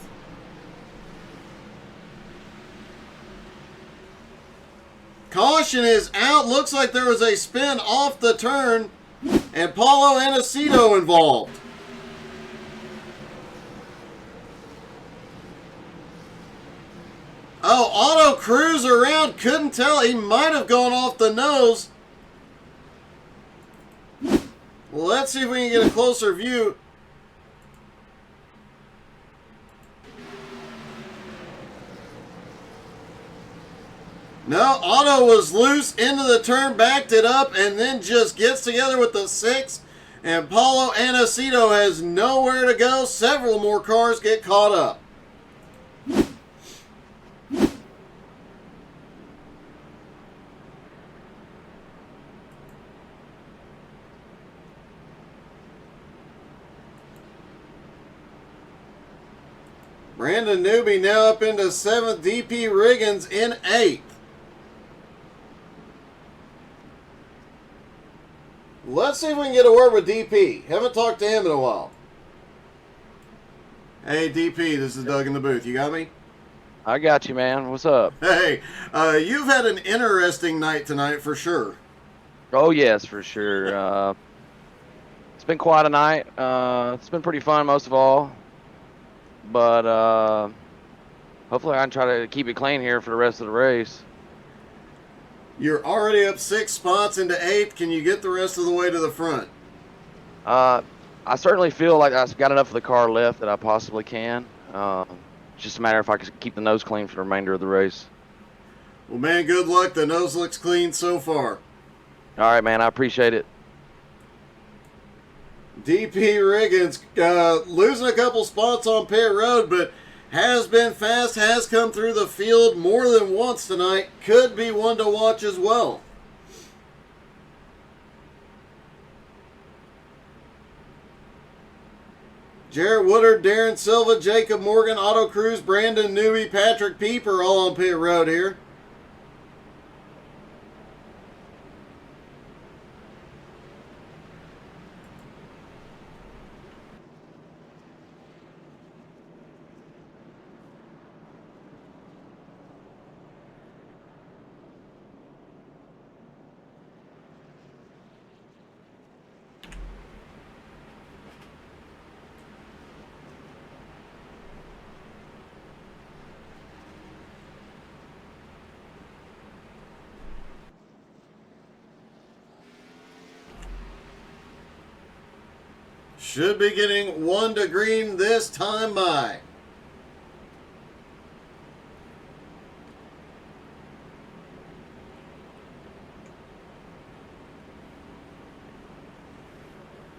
Caution is out. Looks like there was a spin off the turn. And Paulo Anacito involved. Oh, auto cruise around. Couldn't tell. He might have gone off the nose. Well, let's see if we can get a closer view. No, Otto was loose into the turn, backed it up, and then just gets together with the 6. And Paulo Anacito has nowhere to go. Several more cars get caught up. Brandon Newby now up into 7th. DP Riggins in 8th. Let's see if we can get a word with DP. Haven't talked to him in a while. Hey, DP, this is Doug in the booth. You got me? I got you, man. What's up? Hey, you've had an interesting night tonight for sure. Oh, yes, for sure. It's been quite a night. It's been pretty fun, most of all. but hopefully I can try to keep it clean here for the rest of the race. You're already up 6 spots into 8th. Can you get the rest of the way to the front? I certainly feel like I've got enough of the car left that I possibly can. Just a matter if I can keep the nose clean for the remainder of the race. Well, man, good luck. The nose looks clean so far. All right, man. I appreciate it. DP Riggins losing a couple spots on pit road, but has been fast, has come through the field more than once tonight. Could be one to watch as well. Jarrett Woodard, Darren Silva, Jacob Morgan, Otto Cruz, Brandon Newby, Patrick Pieper all on pit road here. Should be getting 1 to green this time by.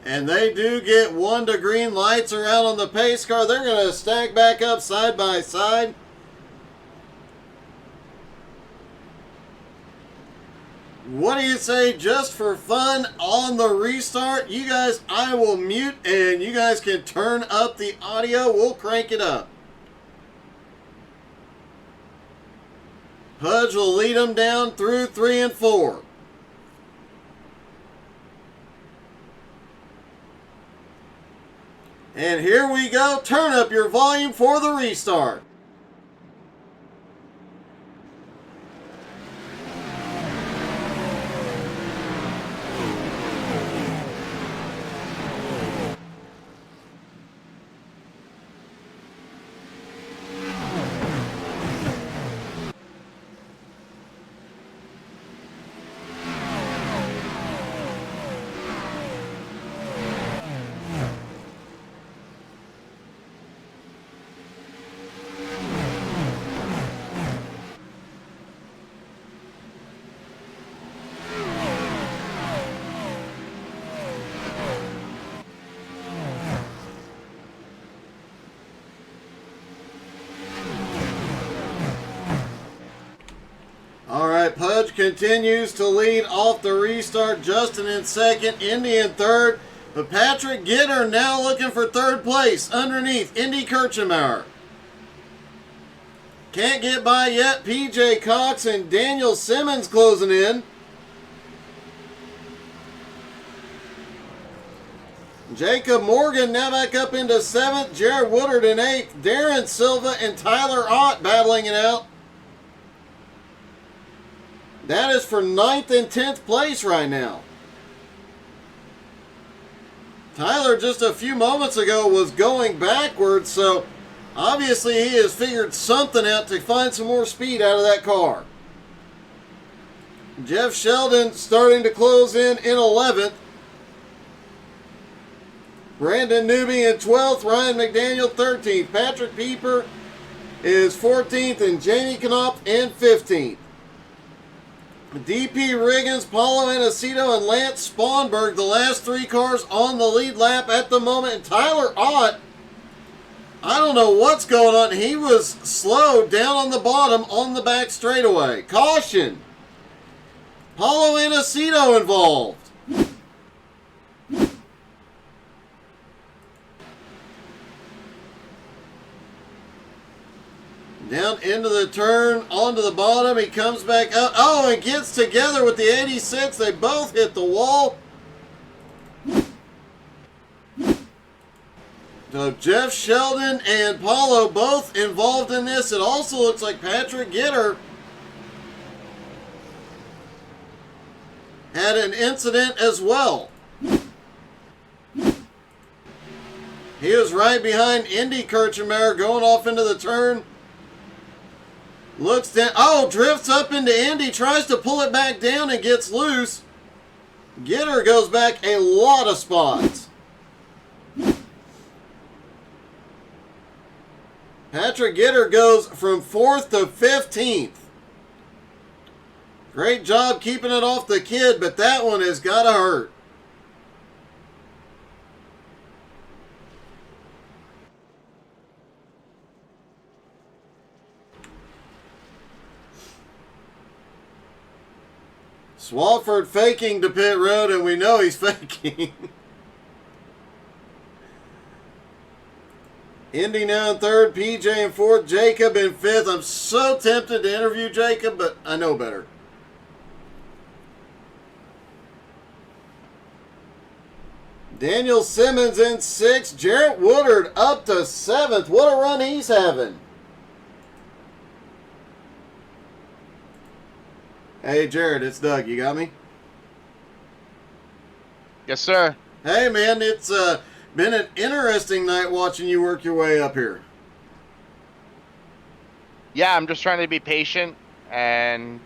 And they do get 1 to green. Lights are out on the pace car. They're going to stack back up side by side. What do you say, just for fun, on the restart? You guys, I will mute and you guys can turn up the audio. We'll crank it up. Pudge will lead them down through 3 and 4. And here we go. Turn up your volume for the restart. All right, Pudge continues to lead off the restart. Justin in second, Indy in third. But Patrick Gitter now looking for third place underneath Indy Kirchenbauer. Can't get by yet. PJ Cox and Daniel Simmons closing in. Jacob Morgan now back up into 7th. Jared Woodard in 8th. Darren Silva and Tyler Ott battling it out. That is for 9th and 10th place right now. Tyler just a few moments ago was going backwards, so obviously he has figured something out to find some more speed out of that car. Jeff Sheldon starting to close in 11th. Brandon Newby in 12th. Ryan McDaniel 13th. Patrick Pieper is 14th, and Jamie Knopf in 15th. DP Riggins, Paulo Anacito, and Lance Spanberg, the last 3 cars on the lead lap at the moment. And Tyler Ott, I don't know what's going on. He was slow down on the bottom on the back straightaway. Caution! Paulo Anacito involved. Down into the turn, onto the bottom. He comes back up. Oh, and gets together with the 86. They both hit the wall. So Jeff Sheldon and Paulo both involved in this. It also looks like Patrick Gitter had an incident as well. He was right behind Indy Kirchenbauer going off into the turn. Looks down. Oh, drifts up into Indy. Tries to pull it back down and gets loose. Gitter goes back a lot of spots. Patrick Gitter goes from 4th to 15th. Great job keeping it off the kid, but that one has got to hurt. Swafford faking to pit road, and we know he's faking. Indy now in 3rd, PJ in 4th, Jacob in 5th. I'm so tempted to interview Jacob, but I know better. Daniel Simmons in 6th. Jarrett Woodard up to 7th. What a run he's having. Hey, Jared, it's Doug. You got me? Yes, sir. Hey, man, it's been an interesting night watching you work your way up here. Yeah, I'm just trying to be patient and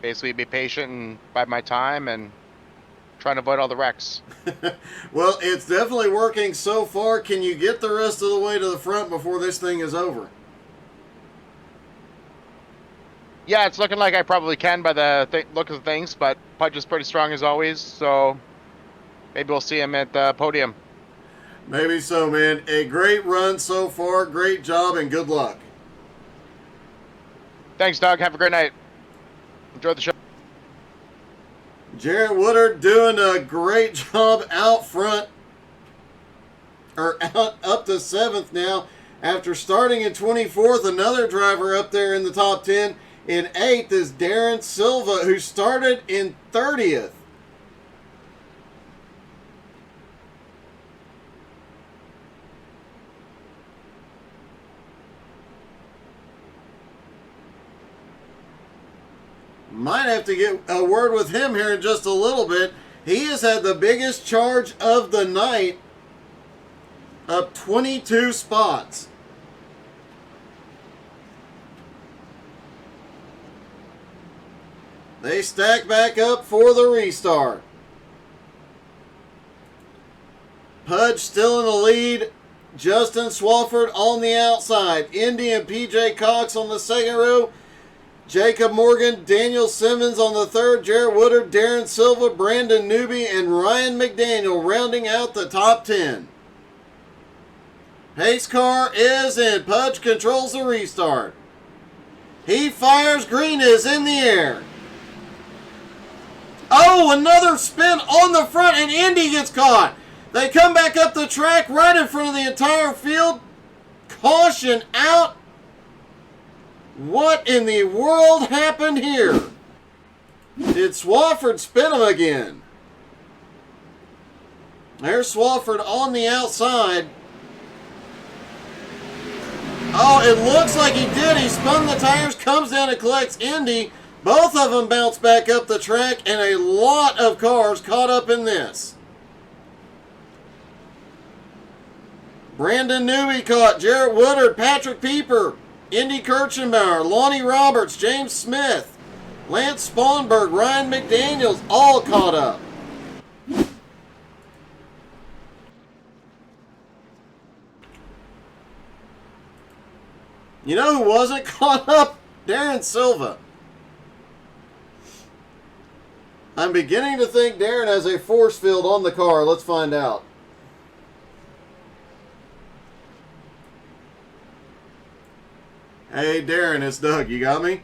basically be patient and bide my time and trying to avoid all the wrecks. Well, it's definitely working so far. Can you get the rest of the way to the front before this thing is over? Yeah, it's looking like I probably can by the look of things, but Pudge is pretty strong as always, so maybe we'll see him at the podium. Maybe so, man. A great run so far. Great job and good luck. Thanks, Doug. Have a great night. Enjoy the show. Jarrett Woodard doing a great job out front, or out up to 7th now. After starting in 24th, another driver up there in the top 10. In 8th is Darren Silva, who started in 30th. Might have to get a word with him here in just a little bit. He has had the biggest charge of the night, up 22 spots. They stack back up for the restart. Pudge still in the lead. Justin Swafford on the outside. Indy and PJ Cox on the second row. Jacob Morgan, Daniel Simmons on the third. Jarrett Woodard, Darren Silva, Brandon Newby, and Ryan McDaniel rounding out the top 10. Pace car is in. Pudge controls the restart. He fires. Green is in the air. Oh, another spin on the front, and Indy gets caught. They come back up the track right in front of the entire field. Caution out. What in the world happened here? Did Swafford spin him again? There's Swafford on the outside. Oh, it looks like he did. He spun the tires, comes down and collects Indy. Both of them bounce back up the track, and a lot of cars caught up in this. Brandon Newby caught, Jarrett Woodard, Patrick Pieper, Indy Kirchenbauer, Lonnie Roberts, James Smith, Lance Sponberg, Ryan McDaniels, all caught up. You know who wasn't caught up? Darren Silva. I'm beginning to think Darren has a force field on the car. Let's find out. Hey, Darren, it's Doug. You got me?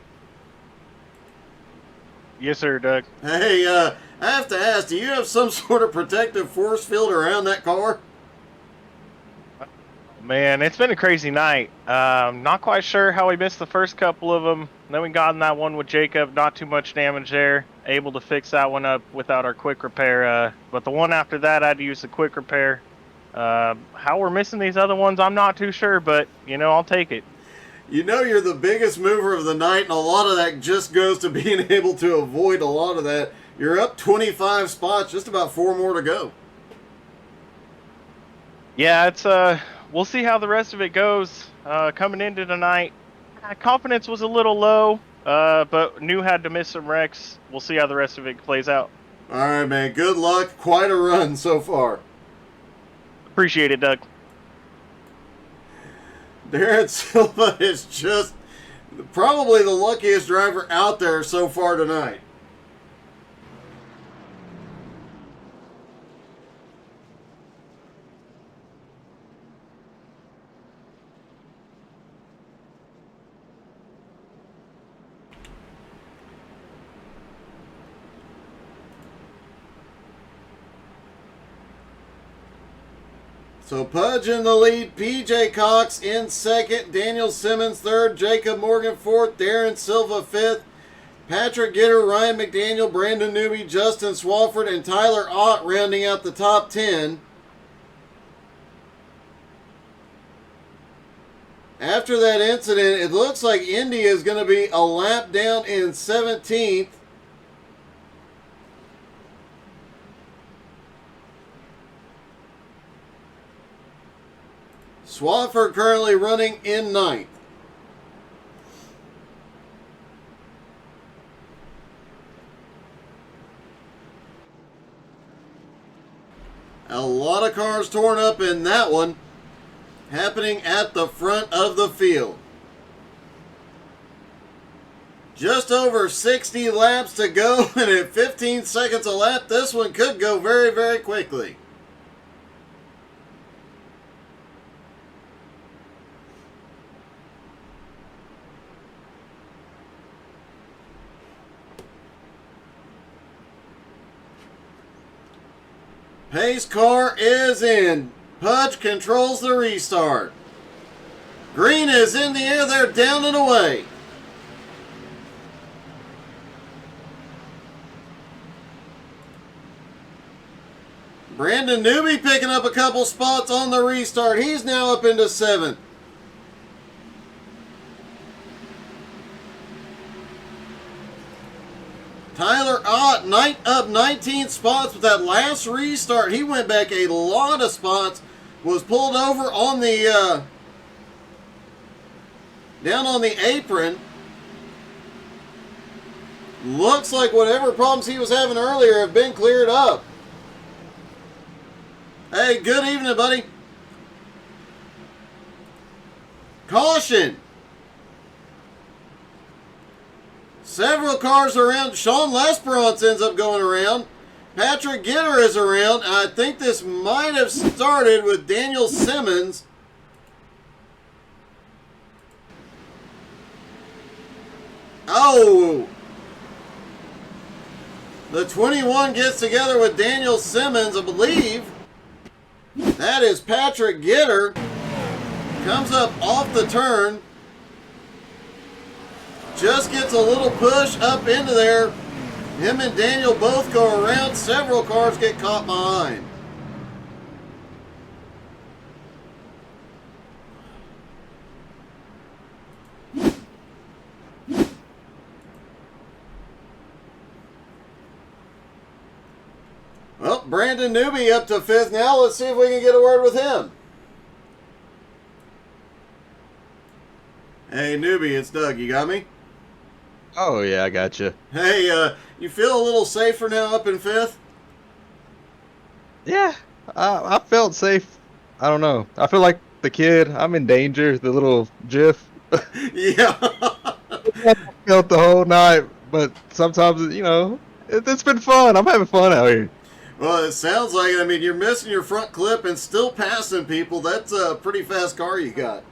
Yes, sir, Doug. Hey, I have to ask, do you have some sort of protective force field around that car? Man, it's been a crazy night. Not quite sure how we missed the first couple of them. Then we got in that one with Jacob. Not too much damage there. Able to fix that one up without our quick repair. But the one after that, I had to use the quick repair. How we're missing these other ones, I'm not too sure, but, you know, I'll take it. You know you're the biggest mover of the night, and a lot of that just goes to being able to avoid a lot of that. You're up 25 spots, just about 4 more to go. Yeah, it's we'll see how the rest of it goes. Coming into tonight, confidence was a little low, but knew had to miss some wrecks. We'll see how the rest of it plays out. All right, man. Good luck. Quite a run so far. Appreciate it, Doug. Darren Silva is just probably the luckiest driver out there so far tonight. So Pudge in the lead, PJ Cox in second, Daniel Simmons third, Jacob Morgan fourth, Darren Silva fifth, Patrick Gitter, Ryan McDaniel, Brandon Newby, Justin Swafford, and Tyler Ott rounding out the top 10. After that incident, it looks like Indy is going to be a lap down in 17th. Swafford currently running in 9th. A lot of cars torn up in that one, happening at the front of the field. Just over 60 laps to go, and at 15 seconds a lap, this one could go very, very quickly. Pace car is in. Pudge controls the restart. Green is in the air. They're down and away. Brandon Newby picking up a couple spots on the restart. He's now up into 7th. Tyler Ott up 19 spots with that last restart. He went back a lot of spots. Was pulled over on the down on the apron. Looks like whatever problems he was having earlier have been cleared up. Hey, good evening, buddy. Caution. Several cars around. Sean Lesperance ends up going around. Patrick Gitter is around. I think this might have started with Daniel Simmons. Oh! The 21 gets together with Daniel Simmons, I believe. That is Patrick Gitter. Comes up off the turn. Just gets a little push up into there. Him and Daniel both go around. Several cars get caught behind. Well, Brandon Newby up to 5th now. Let's see if we can get a word with him. Hey, Newby, it's Doug. You got me? Oh, yeah, I got you. Hey, you feel a little safer now up in 5th? Yeah, I felt safe. I don't know. I feel like the kid. I'm in danger. The little GIF. Yeah. I felt the whole night, but sometimes, it's been fun. I'm having fun out here. Well, it sounds like, I mean, you're missing your front clip and still passing people. That's a pretty fast car you got.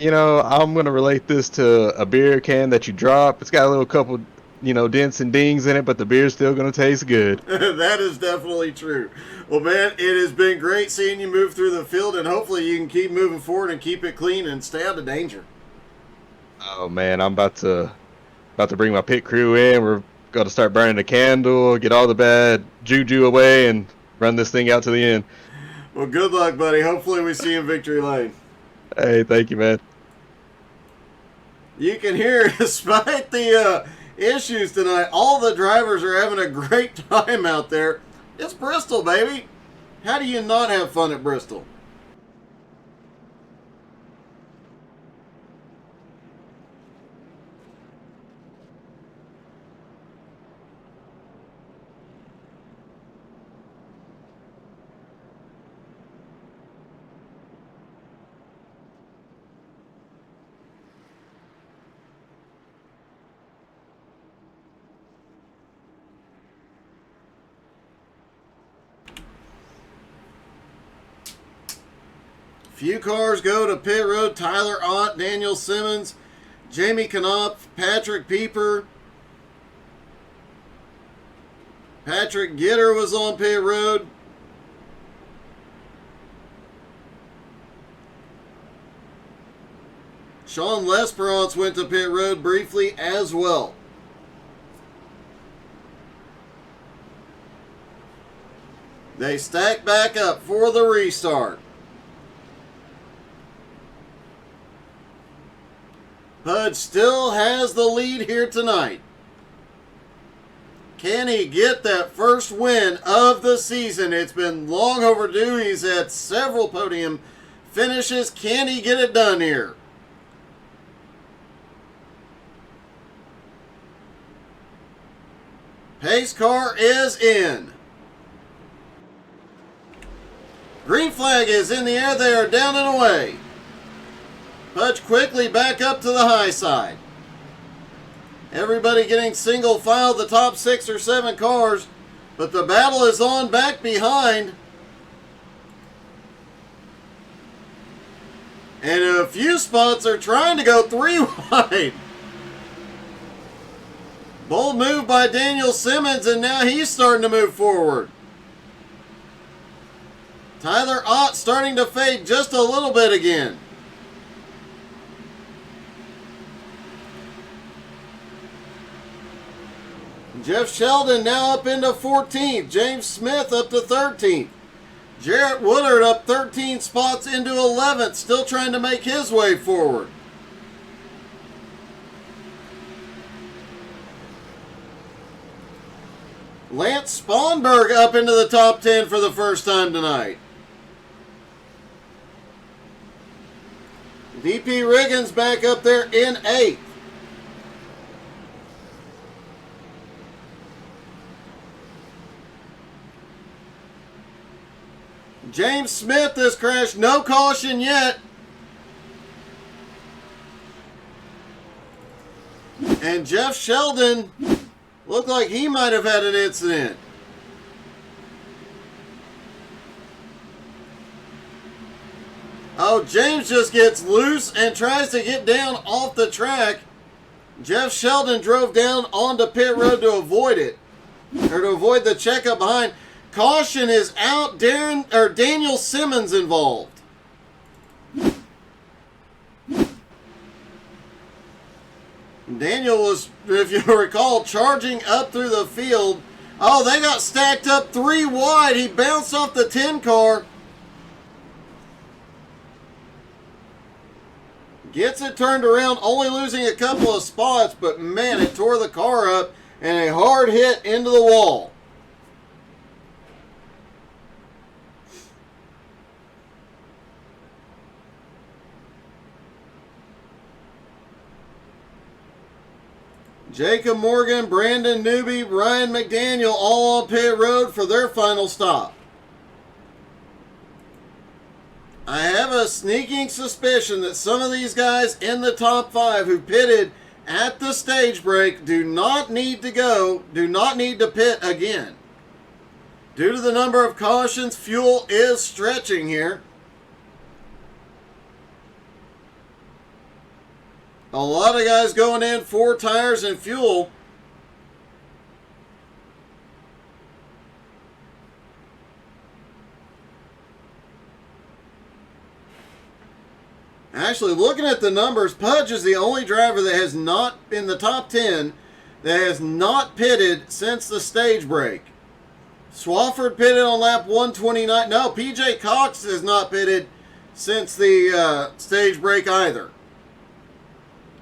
I'm going to relate this to a beer can that you drop. It's got a little couple, dents and dings in it, but the beer's still going to taste good. That is definitely true. Well, man, it has been great seeing you move through the field, and hopefully you can keep moving forward and keep it clean and stay out of danger. Oh, man, I'm about to bring my pit crew in. We're going to start burning the candle, get all the bad juju away, and run this thing out to the end. Well, good luck, buddy. Hopefully we see you in victory lane. Hey, thank you, man. You can hear, despite the issues tonight, all the drivers are having a great time out there. It's Bristol, baby. How do you not have fun at Bristol? Few cars go to pit road. Tyler Ott, Daniel Simmons, Jamie Knopf, Patrick Pieper. Patrick Gitter was on pit road. Sean Lesperance went to pit road briefly as well. They stack back up for the restart. Pudge still has the lead here tonight. Can he get that first win of the season? It's been long overdue. He's had several podium finishes. Can he get it done here? Pace car is in. Green flag is in the air. They are down and away. Pudge quickly back up to the high side. Everybody getting single file, the top 6 or 7 cars, but the battle is on back behind. And a few spots are trying to go 3 wide. Bold move by Daniel Simmons, and now he's starting to move forward. Tyler Ott starting to fade just a little bit again. Jeff Sheldon now up into 14th. James Smith up to 13th. Jarrett Woodard up 13 spots into 11th, still trying to make his way forward. Lance Sponberg up into the top 10 for the first time tonight. DP Riggins back up there in 8th. James Smith has crashed. No caution yet. And Jeff Sheldon looked like he might have had an incident. Oh, James just gets loose and tries to get down off the track. Jeff Sheldon drove down onto pit road to avoid it, or to avoid the checkup behind. Caution is out. Daniel Simmons involved. Daniel was, if you recall, charging up through the field. Oh, they got stacked up 3 wide. He bounced off the 10 car. Gets it turned around, only losing a couple of spots, but man, it tore the car up and a hard hit into the wall. Jacob Morgan, Brandon Newby, Ryan McDaniel all on pit road for their final stop. I have a sneaking suspicion that some of these guys in the top 5 who pitted at the stage break do not need to pit again. Due to the number of cautions, fuel is stretching here. A lot of guys going in 4 tires and fuel. Actually, looking at the numbers, Pudge is the only driver that has not, in the top 10, that has not pitted since the stage break. Swafford pitted on lap 129. No, PJ Cox has not pitted since the stage break either.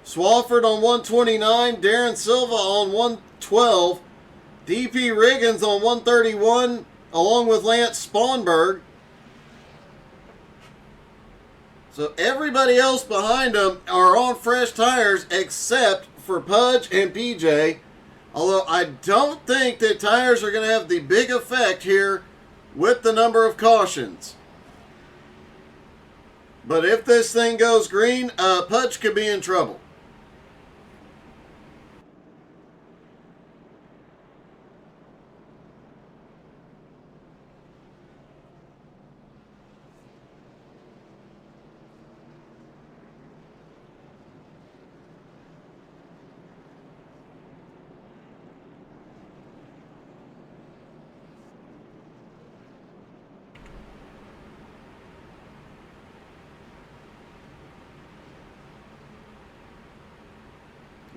Swafford on 129, Darren Silva on 112, DP Riggins on 131, along with Lance Spanberg. So everybody else behind them are on fresh tires except for Pudge and PJ. Although I don't think that tires are going to have the big effect here with the number of cautions. But if this thing goes green, Pudge could be in trouble.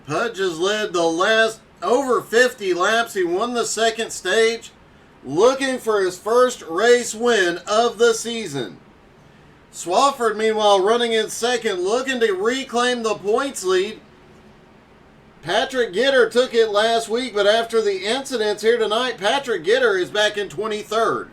Pudge has led the last over 50 laps. He won the second stage, looking for his first race win of the season. Swafford, meanwhile, running in second, looking to reclaim the points lead. Patrick Gitter took it last week, but after the incidents here tonight, Patrick Gitter is back in 23rd.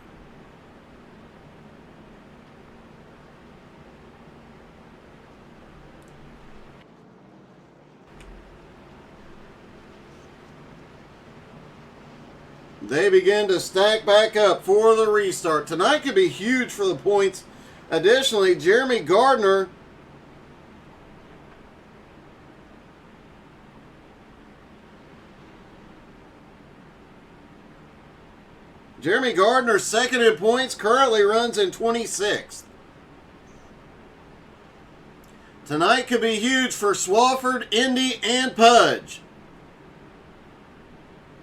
They begin to stack back up for the restart. Tonight could be huge for the points. Additionally, Jeremy Gardner second in points, currently runs in 26th. Tonight could be huge for Swafford, Indy, and Pudge.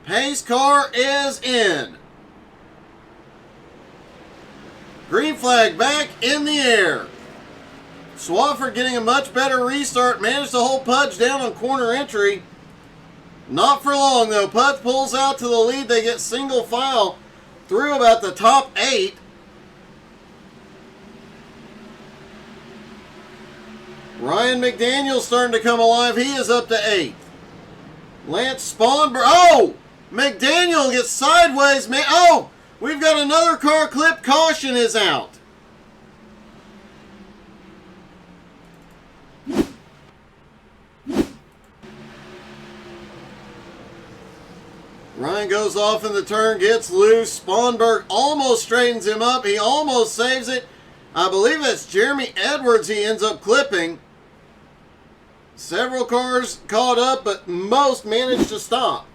Pace car is in. Green flag back in the air. Swafford getting a much better restart. Managed to hold Pudge down on corner entry. Not for long though. Pudge pulls out to the lead. They get single file through about the top 8. Ryan McDaniel starting to come alive. He is up to 8th. Lance Spanberg. Oh! McDaniel gets sideways. Oh! We've got another car clip. Caution is out. Ryan goes off in the turn, gets loose. Spanberg almost straightens him up. He almost saves it. I believe it's Jeremy Edwards he ends up clipping. Several cars caught up, but most managed to stop.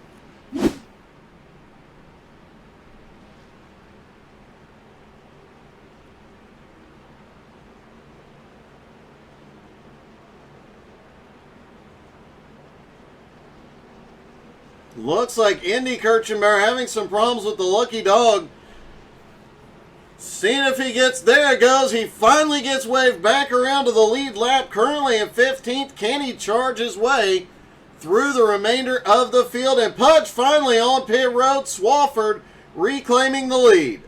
Looks like Indy Kirchenbauer having some problems with the lucky dog. Seeing if he gets, there it goes. He finally gets waved back around to the lead lap. Currently in 15th. Can he charge his way through the remainder of the field? And Pudge finally on pit road. Swafford reclaiming the lead.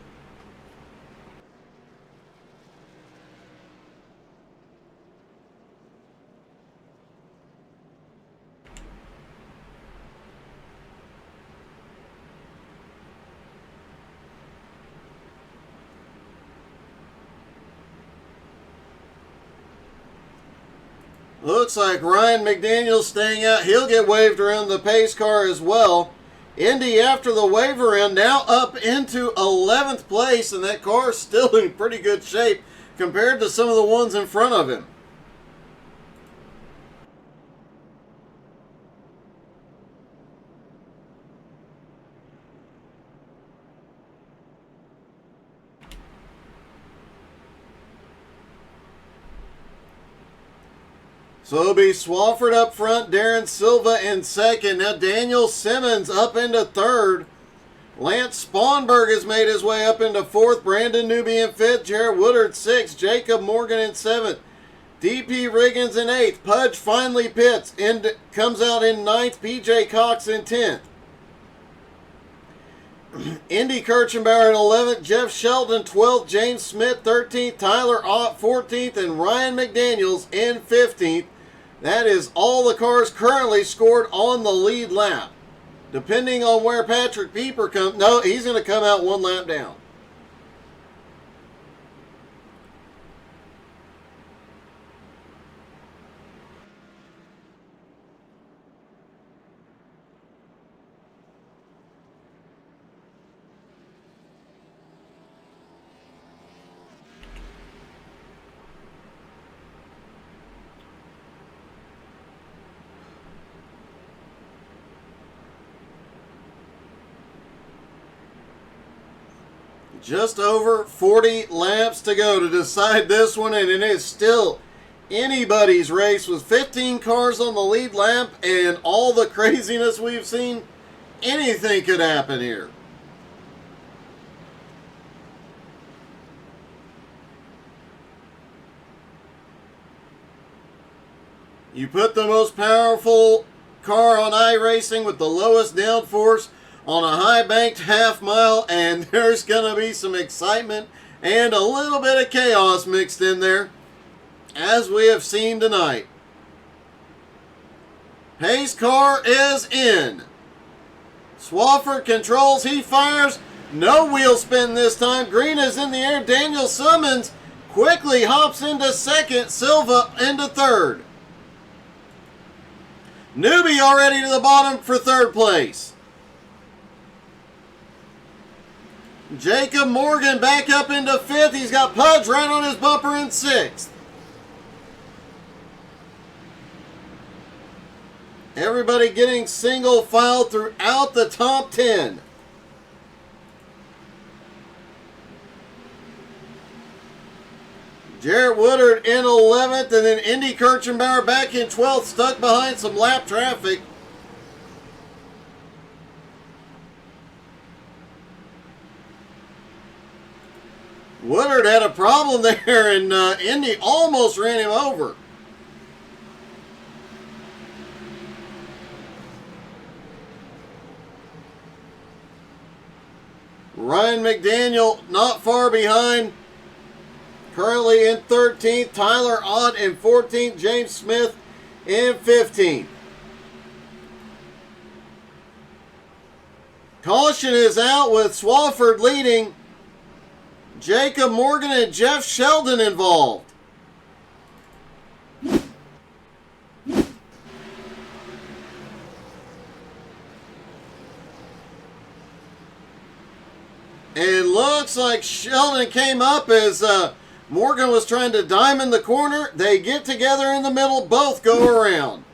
Looks like Ryan McDaniel staying out. He'll get waved around the pace car as well. Indy, after the wave around, now up into 11th place, and that car is still in pretty good shape compared to some of the ones in front of him. So it'll be Swafford up front, Darren Silva in second. Now Daniel Simmons up into third. Lance Spanberg has made his way up into fourth. Brandon Newby in fifth. Jared Woodard sixth. Jacob Morgan in seventh. DP Riggins in eighth. Pudge finally pits. Comes out in ninth. PJ Cox in 10th. Indy Kirchenbauer in 11th. Jeff Shelton 12th. James Smith 13th. Tyler Ott 14th. And Ryan McDaniels in 15th. That is all the cars currently scored on the lead lap. Depending on where Patrick Pieper comes, no, he's going to come out one lap down. Just over 40 laps to go to decide this one, and it is still anybody's race with 15 cars on the lead lap and all the craziness we've seen. Anything could happen here. You put the most powerful car on iRacing with the lowest downforce on a high-banked half mile, and there's going to be some excitement and a little bit of chaos mixed in there, as we have seen tonight. Hayes' car is in. Swafford controls, he fires. No wheel spin this time. Green is in the air. Daniel Summons quickly hops into second. Silva into third. Newbie already to the bottom for third place. Jacob Morgan back up into fifth. He's got Pudge right on his bumper in sixth. Everybody getting single file throughout the top 10. Jarrett Woodard in 11th, and then Indy Kirchenbauer back in 12th, stuck behind some lap traffic. Woodard had a problem there, and Indy almost ran him over. Ryan McDaniel not far behind. Currently in 13th. Tyler Ott in 14th. James Smith in 15th. Caution is out with Swafford leading. Jacob Morgan and Jeff Sheldon involved. It looks like Sheldon came up as Morgan was trying to diamond the corner. They get together in the middle. Both go around.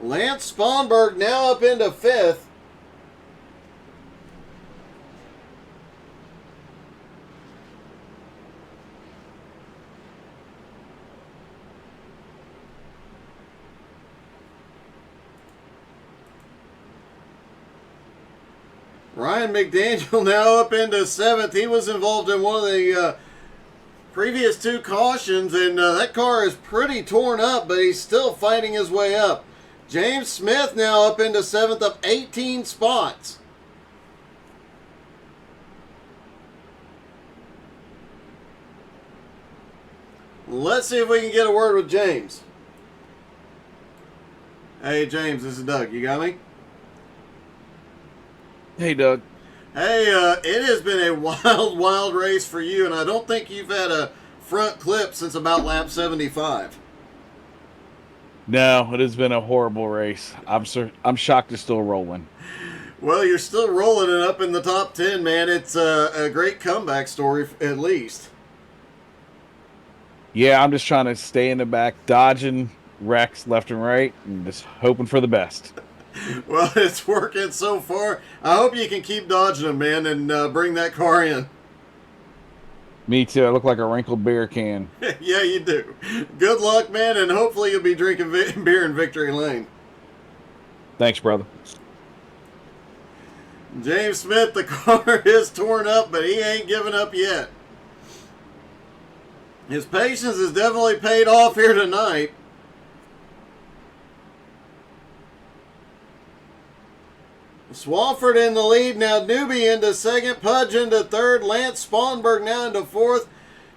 Lance Sponberg now up into fifth. Ryan McDaniel now up into seventh. He was involved in one of the previous two cautions, and that car is pretty torn up, but he's still fighting his way up. James Smith now up into seventh, up 18 spots. Let's see if we can get a word with James. Hey, James, this is Doug. You got me? Hey, Doug. Hey, it has been a wild, wild race for you, and I don't think you've had a front clip since about lap 75. No, it has been a horrible race. I'm shocked it's still rolling. Well, you're still rolling it up in the top 10, man. It's a great comeback story, at least. Yeah, I'm just trying to stay in the back, dodging wrecks left and right, and just hoping for the best. Well, it's working so far. I hope you can keep dodging them, man, and bring that car in. Me too. I look like a wrinkled beer can. Yeah, you do. Good luck, man, and hopefully you'll be drinking beer in Victory Lane. Thanks, brother. James Smith, the car is torn up, but he ain't giving up yet. His patience has definitely paid off here tonight. Swafford in the lead now. Newbie into second. Pudge into third. Lance Sponberg now into fourth.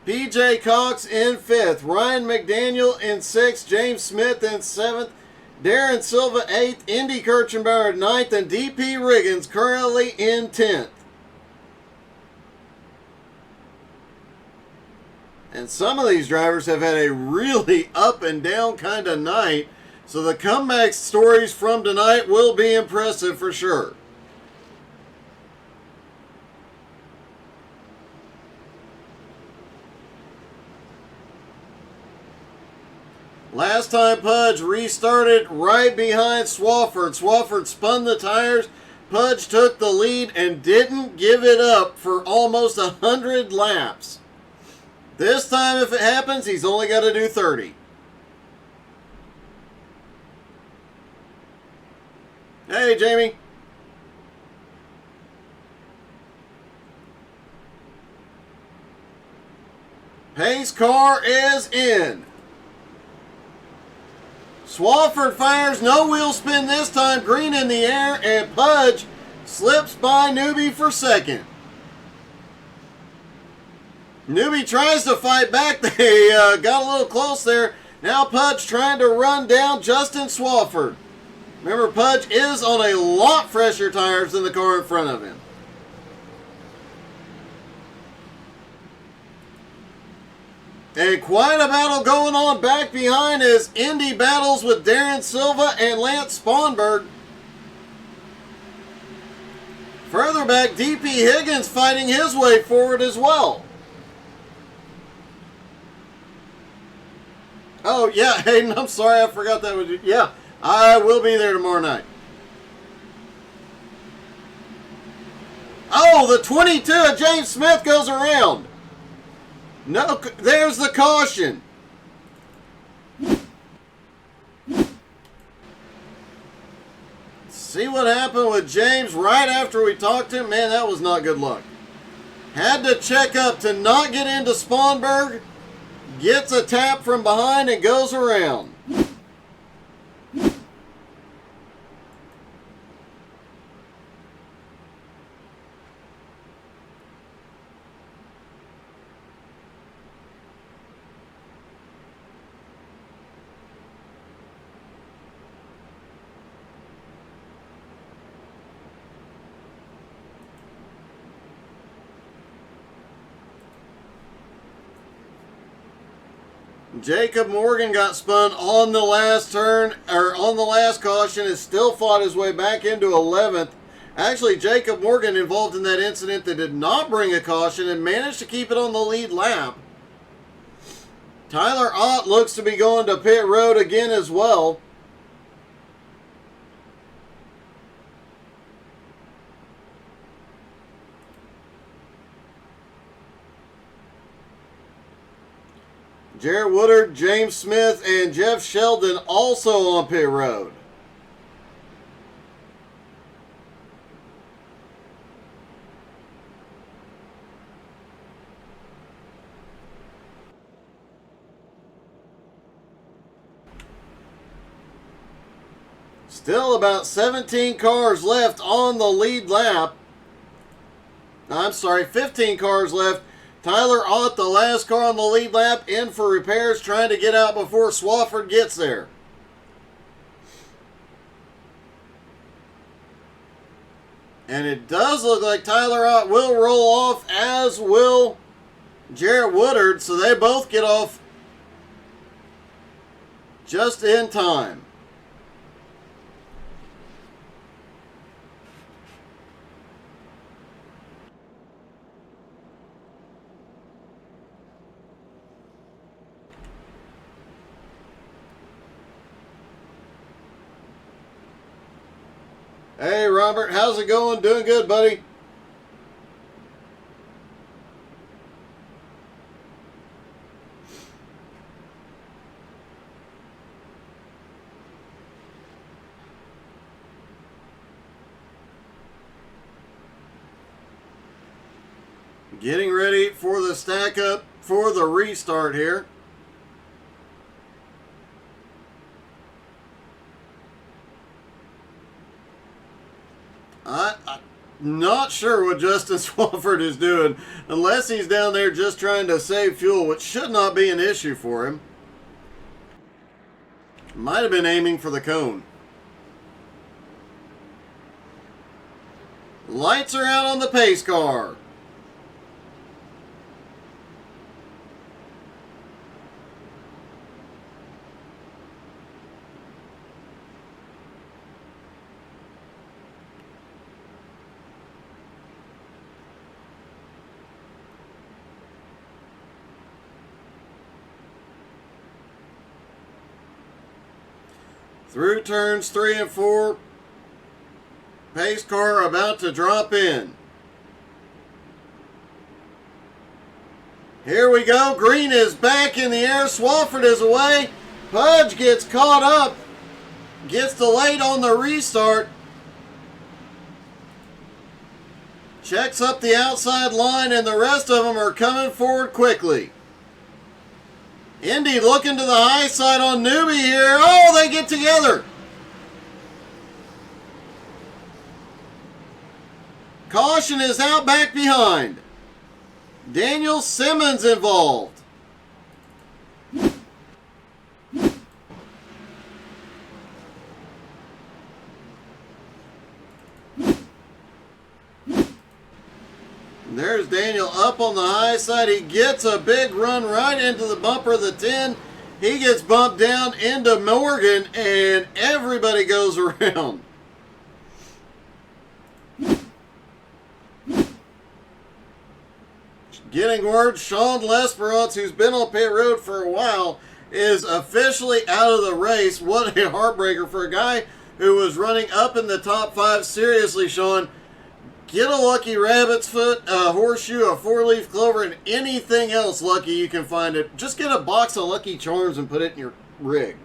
PJ Cox in fifth. Ryan McDaniel in sixth. James Smith in seventh. Darren Silva eighth. Indy Kirchenbauer ninth. And DP Riggins currently in 10th. And some of these drivers have had a really up and down kind of night. So the comeback stories from tonight will be impressive for sure. Last time Pudge restarted right behind Swafford. Swafford spun the tires. Pudge took the lead and didn't give it up for almost 100 laps. This time, if it happens, he's only got to do 30. Hey, Jamie. Pace car is in. Swafford fires, no wheel spin this time, green in the air, and Pudge slips by Newbie for second. Newbie tries to fight back. They got a little close there. Now Pudge trying to run down Justin Swafford. Remember, Pudge is on a lot fresher tires than the car in front of him. And quite a battle going on back behind as Indy battles with Darren Silva and Lance Sponberg. Further back, DP Higgins fighting his way forward as well. Oh, yeah, Hayden, I'm sorry, I forgot that was you. Yeah, I will be there tomorrow night. Oh, the 22 of James Smith goes around. No, there's the caution. See what happened with James right after we talked to him? Man, that was not good luck. Had to check up to not get into Sponberg. Gets a tap from behind and goes around. Jacob Morgan got spun on the last turn, or on the last caution, and still fought his way back into 11th. Actually, Jacob Morgan involved in that incident that did not bring a caution and managed to keep it on the lead lap. Tyler Ott looks to be going to pit road again as well. Jarrett Woodard, James Smith, and Jeff Sheldon also on pit road. Still about 17 cars left on the lead lap. I'm sorry, 15 cars left. Tyler Ott, the last car on the lead lap, in for repairs, trying to get out before Swafford gets there. And it does look like Tyler Ott will roll off, as will Jarrett Woodard, so they both get off just in time. Hey, Robert, how's it going? Doing good, buddy. Getting ready for the stack up for the restart here. I'm not sure what Justin Swafford is doing, unless he's down there just trying to save fuel, which should not be an issue for him. Might have been aiming for the cone. Lights are out on the pace car. Through turns 3 and 4. Pace car about to drop in. Here we go. Green is back in the air. Swafford is away. Pudge gets caught up. Gets delayed on the restart. Checks up the outside line, and the rest of them are coming forward quickly. Indy looking to the high side on Newbie here. Oh, they get together. Caution is out back behind. Daniel Simmons involved. There's Daniel up on the high side. He gets a big run right into the bumper of the 10. He gets bumped down into Morgan, and everybody goes around. Getting word, Sean Lesperance, who's been on pit road for a while, is officially out of the race. What a heartbreaker for a guy who was running up in the top 5. Seriously, Sean. Get a lucky rabbit's foot, a horseshoe, a 4-leaf clover, and anything else lucky you can find it. Just get a box of Lucky Charms and put it in your rig.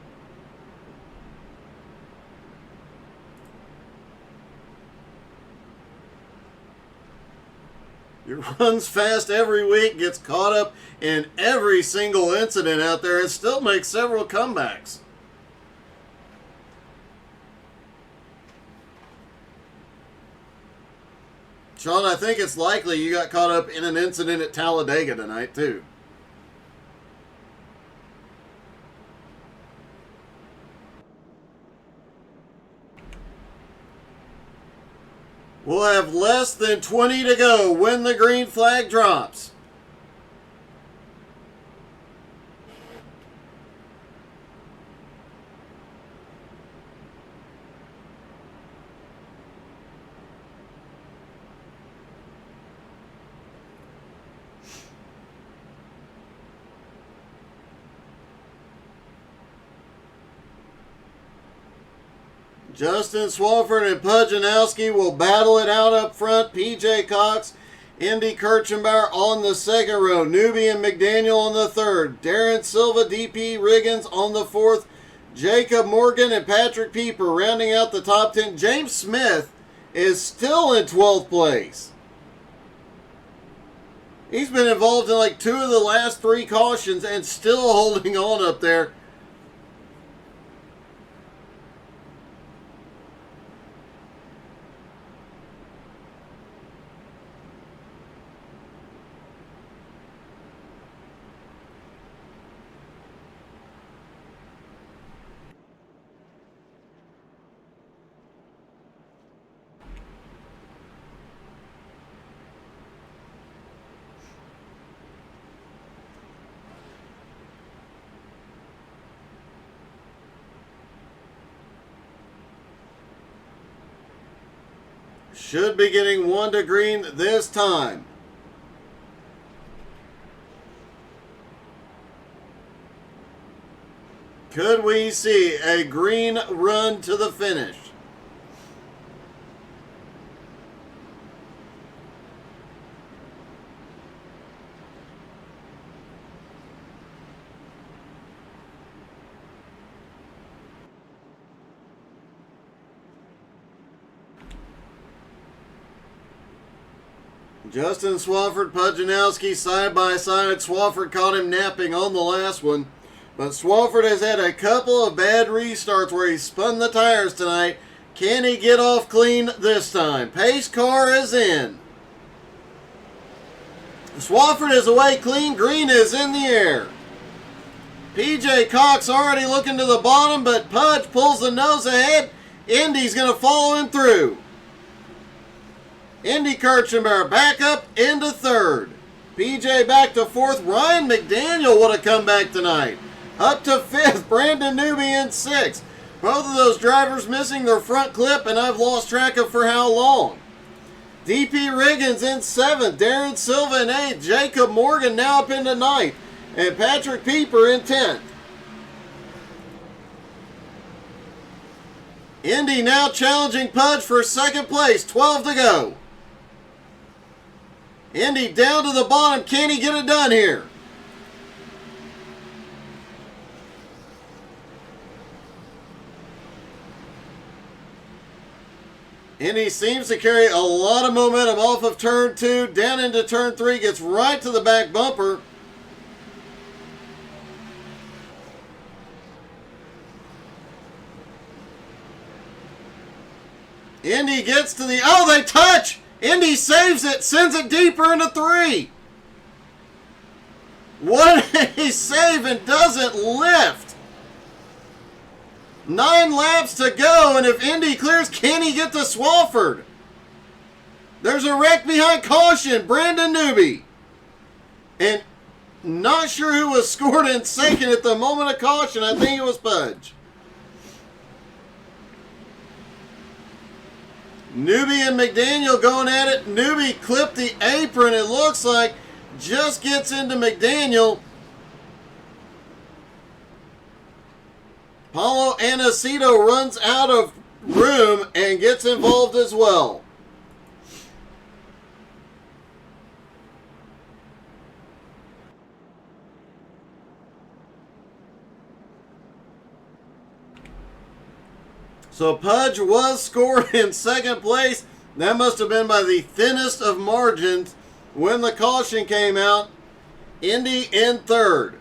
He runs fast every week, gets caught up in every single incident out there, and still makes several comebacks. Sean, I think it's likely you got caught up in an incident at Talladega tonight, too. We'll have less than 20 to go when the green flag drops. Justin Swafford and Pudge Nowski will battle it out up front. PJ Cox, Indy Kirchenbauer on the second row. Newbie and McDaniel on the third. Darren Silva, DP Riggins on the fourth. Jacob Morgan and Patrick Pieper rounding out the top 10. James Smith is still in 12th place. He's been involved in like 2 of the last 3 cautions and still holding on up there. Should be getting 1 to green this time. Could we see a green run to the finish? Justin Swafford, Pudjanowski side by side. Swafford caught him napping on the last one. But Swafford has had a couple of bad restarts where he spun the tires tonight. Can he get off clean this time? Pace car is in. Swafford is away clean. Green is in the air. PJ Cox already looking to the bottom, but Pudge pulls the nose ahead. Indy's going to follow him through. Indy Kirchenbauer back up into third. PJ back to fourth. Ryan McDaniel would have come back tonight. Up to fifth. Brandon Newby in sixth. Both of those drivers missing their front clip, and I've lost track of for how long. DP Riggins in seventh. Darren Silva in eighth. Jacob Morgan now up into ninth. And Patrick Pieper in 10th. Indy now challenging Pudge for second place. 12 to go. Indy down to the bottom. Can he get it done here? Indy seems to carry a lot of momentum off of turn 2, down into turn 3, gets right to the back bumper. Indy gets to the, oh, they touch! Indy saves it, sends it deeper into 3. What a save, and doesn't lift. 9 laps to go, and if Indy clears, can he get to Swafford? There's a wreck behind caution, Brandon Newby. And not sure who was scored in second at the moment of caution. I think it was Pudge. Newby and McDaniel going at it. Newby clipped the apron, it looks like. Just gets into McDaniel. Paulo Aniceto runs out of room and gets involved as well. So Pudge was scored in second place. That must have been by the thinnest of margins when the caution came out. Indy in third.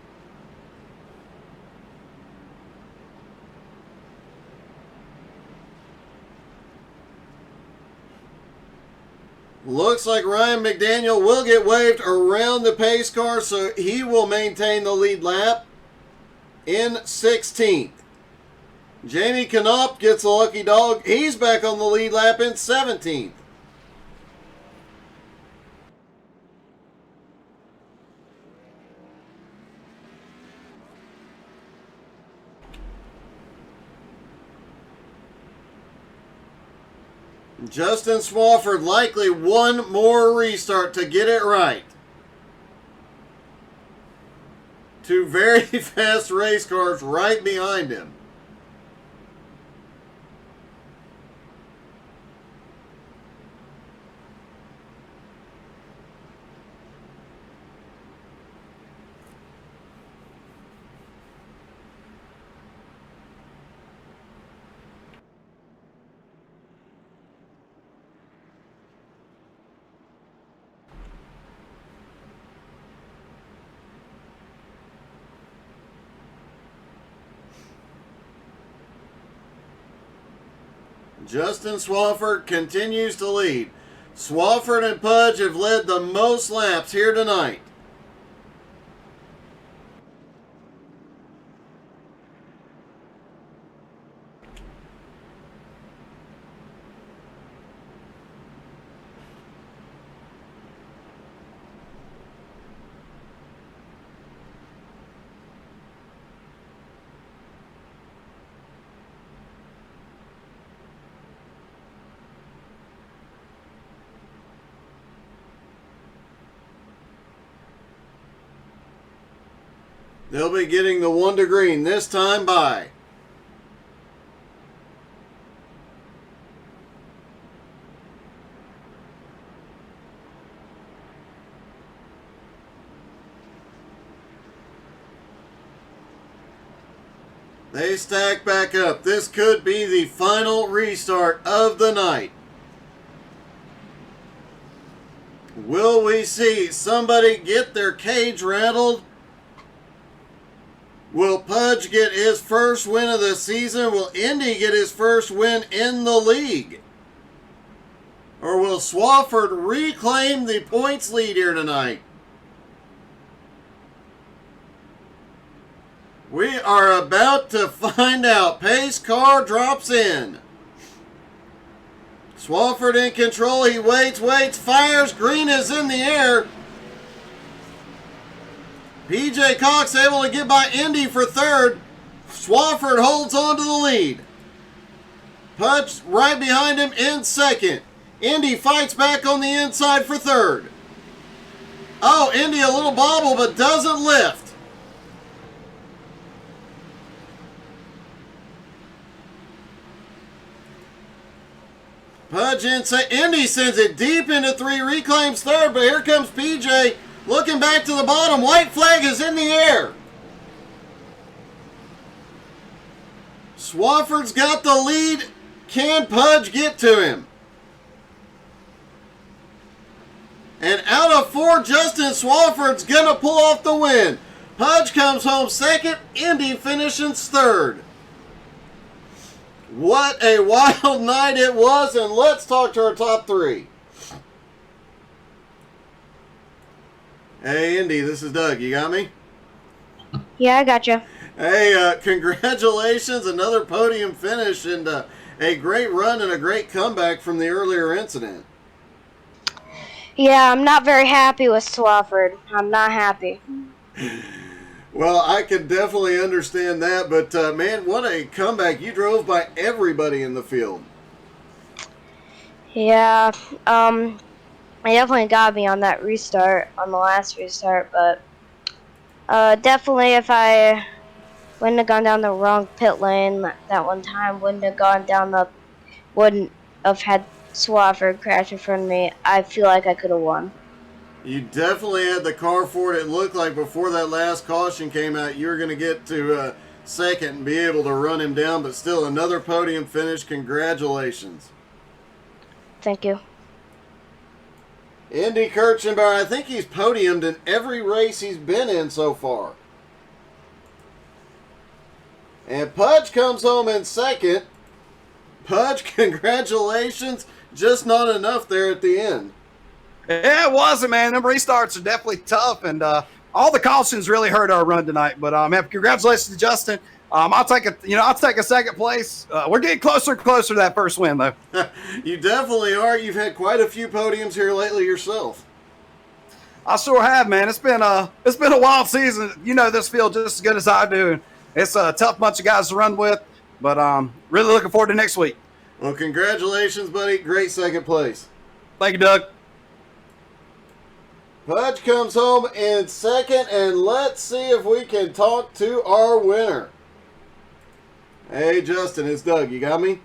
Looks like Ryan McDaniel will get waved around the pace car, so he will maintain the lead lap in 16th. Jamie Knopp gets a lucky dog. He's back on the lead lap in 17th. Justin Swafford likely one more restart to get it right. 2 very fast race cars right behind him. Justin Swafford continues to lead. Swafford and Pudge have led the most laps here tonight. They'll be getting the 1 to green this time by. They stack back up. This could be the final restart of the night. Will we see somebody get their cage rattled? Will Pudge get his first win of the season? Will Indy get his first win in the league? Or will Swafford reclaim the points lead here tonight? We are about to find out. Pace car drops in. Swafford in control. He waits, fires. Green is in the air. PJ Cox able to get by Indy for third. Swafford holds on to the lead. Pudge right behind him in second. Indy fights back on the inside for third. Oh, Indy a little bobble but doesn't lift. Pudge inside. Indy sends it deep into 3, reclaims third, but here comes PJ looking back to the bottom. White flag is in the air. Swafford's got the lead. Can Pudge get to him? And out of 4, Justin Swafford's going to pull off the win. Pudge comes home second. Indy finishes third. What a wild night it was, and let's talk to our top 3. Hey, Indy, this is Doug. You got me? Yeah, I gotcha. Hey, congratulations. Another podium finish and a great run and a great comeback from the earlier incident. Yeah, I'm not very happy with Swafford. I'm not happy. Well, I can definitely understand that, but man, what a comeback. You drove by everybody in the field. Yeah, I definitely got me on that restart, on the last restart, but definitely if I wouldn't have gone down the wrong pit lane that one time, wouldn't have had Swafford crash in front of me, I feel like I could have won. You definitely had the car for it. It looked like before that last caution came out, you were going to get to second and be able to run him down, but still another podium finish. Congratulations. Thank you. Indy Kirchenbauer, I think he's podiumed in every race he's been in so far. And Pudge comes home in second. Pudge, congratulations. Just not enough there at the end. Yeah, it wasn't, man. Them restarts are definitely tough, and all the cautions really hurt our run tonight. But man, congratulations to Justin. I'll take a second place. We're getting closer and closer to that first win, though. You definitely are. You've had quite a few podiums here lately yourself. I sure have, man. It's been a wild season. You know this field just as good as I do. It's a tough bunch of guys to run with, but really looking forward to next week. Well, congratulations, buddy. Great second place. Thank you, Doug. Pudge comes home in second, and let's see if we can talk to our winner. Hey, Justin, it's Doug. You got me?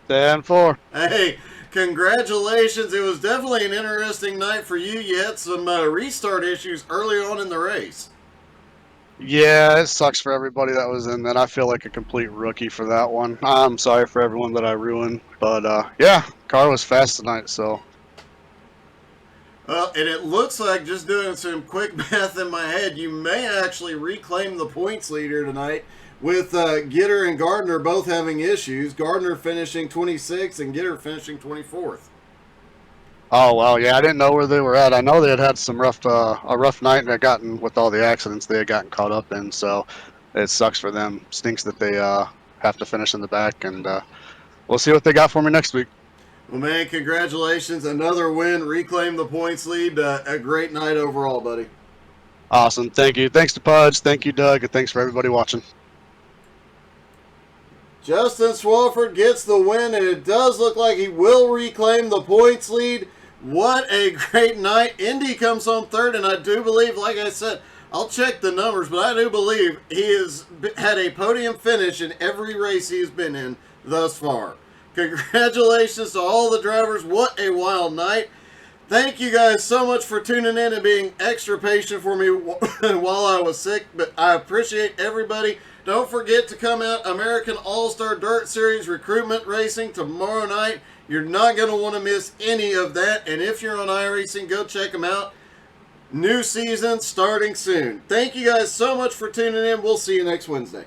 10-4. Hey, congratulations. It was definitely an interesting night for you. You had some restart issues early on in the race. Yeah, it sucks for everybody that was in that. I feel like a complete rookie for that one. I'm sorry for everyone that I ruined. But, yeah, car was fast tonight, so. Well, and it looks like, just doing some quick math in my head, you may actually reclaim the points leader tonight with Gitter and Gardner both having issues. Gardner finishing 26th and Gitter finishing 24th. Oh, well, yeah, I didn't know where they were at. I know they had some a rough night and had gotten, with all the accidents they had gotten caught up in, so it sucks for them. Stinks that they have to finish in the back, and we'll see what they got for me next week. Well, man, congratulations. Another win. Reclaim the points lead. A great night overall, buddy. Awesome. Thank you. Thanks to Pudge. Thank you, Doug. And thanks for everybody watching. Justin Swafford gets the win, and it does look like he will reclaim the points lead. What a great night. Indy comes home third, and I do believe, like I said, I'll check the numbers, but I do believe he has had a podium finish in every race he's been in thus far. Congratulations to all the drivers. What a wild night. Thank you guys so much for tuning in and being extra patient for me while I was sick, but I appreciate everybody. Don't forget to come out American All-Star Dirt Series recruitment racing tomorrow night. You're not going to want to miss any of that, and if you're on iRacing, go check them out. New season starting soon. Thank you guys so much for tuning in. We'll see you next Wednesday.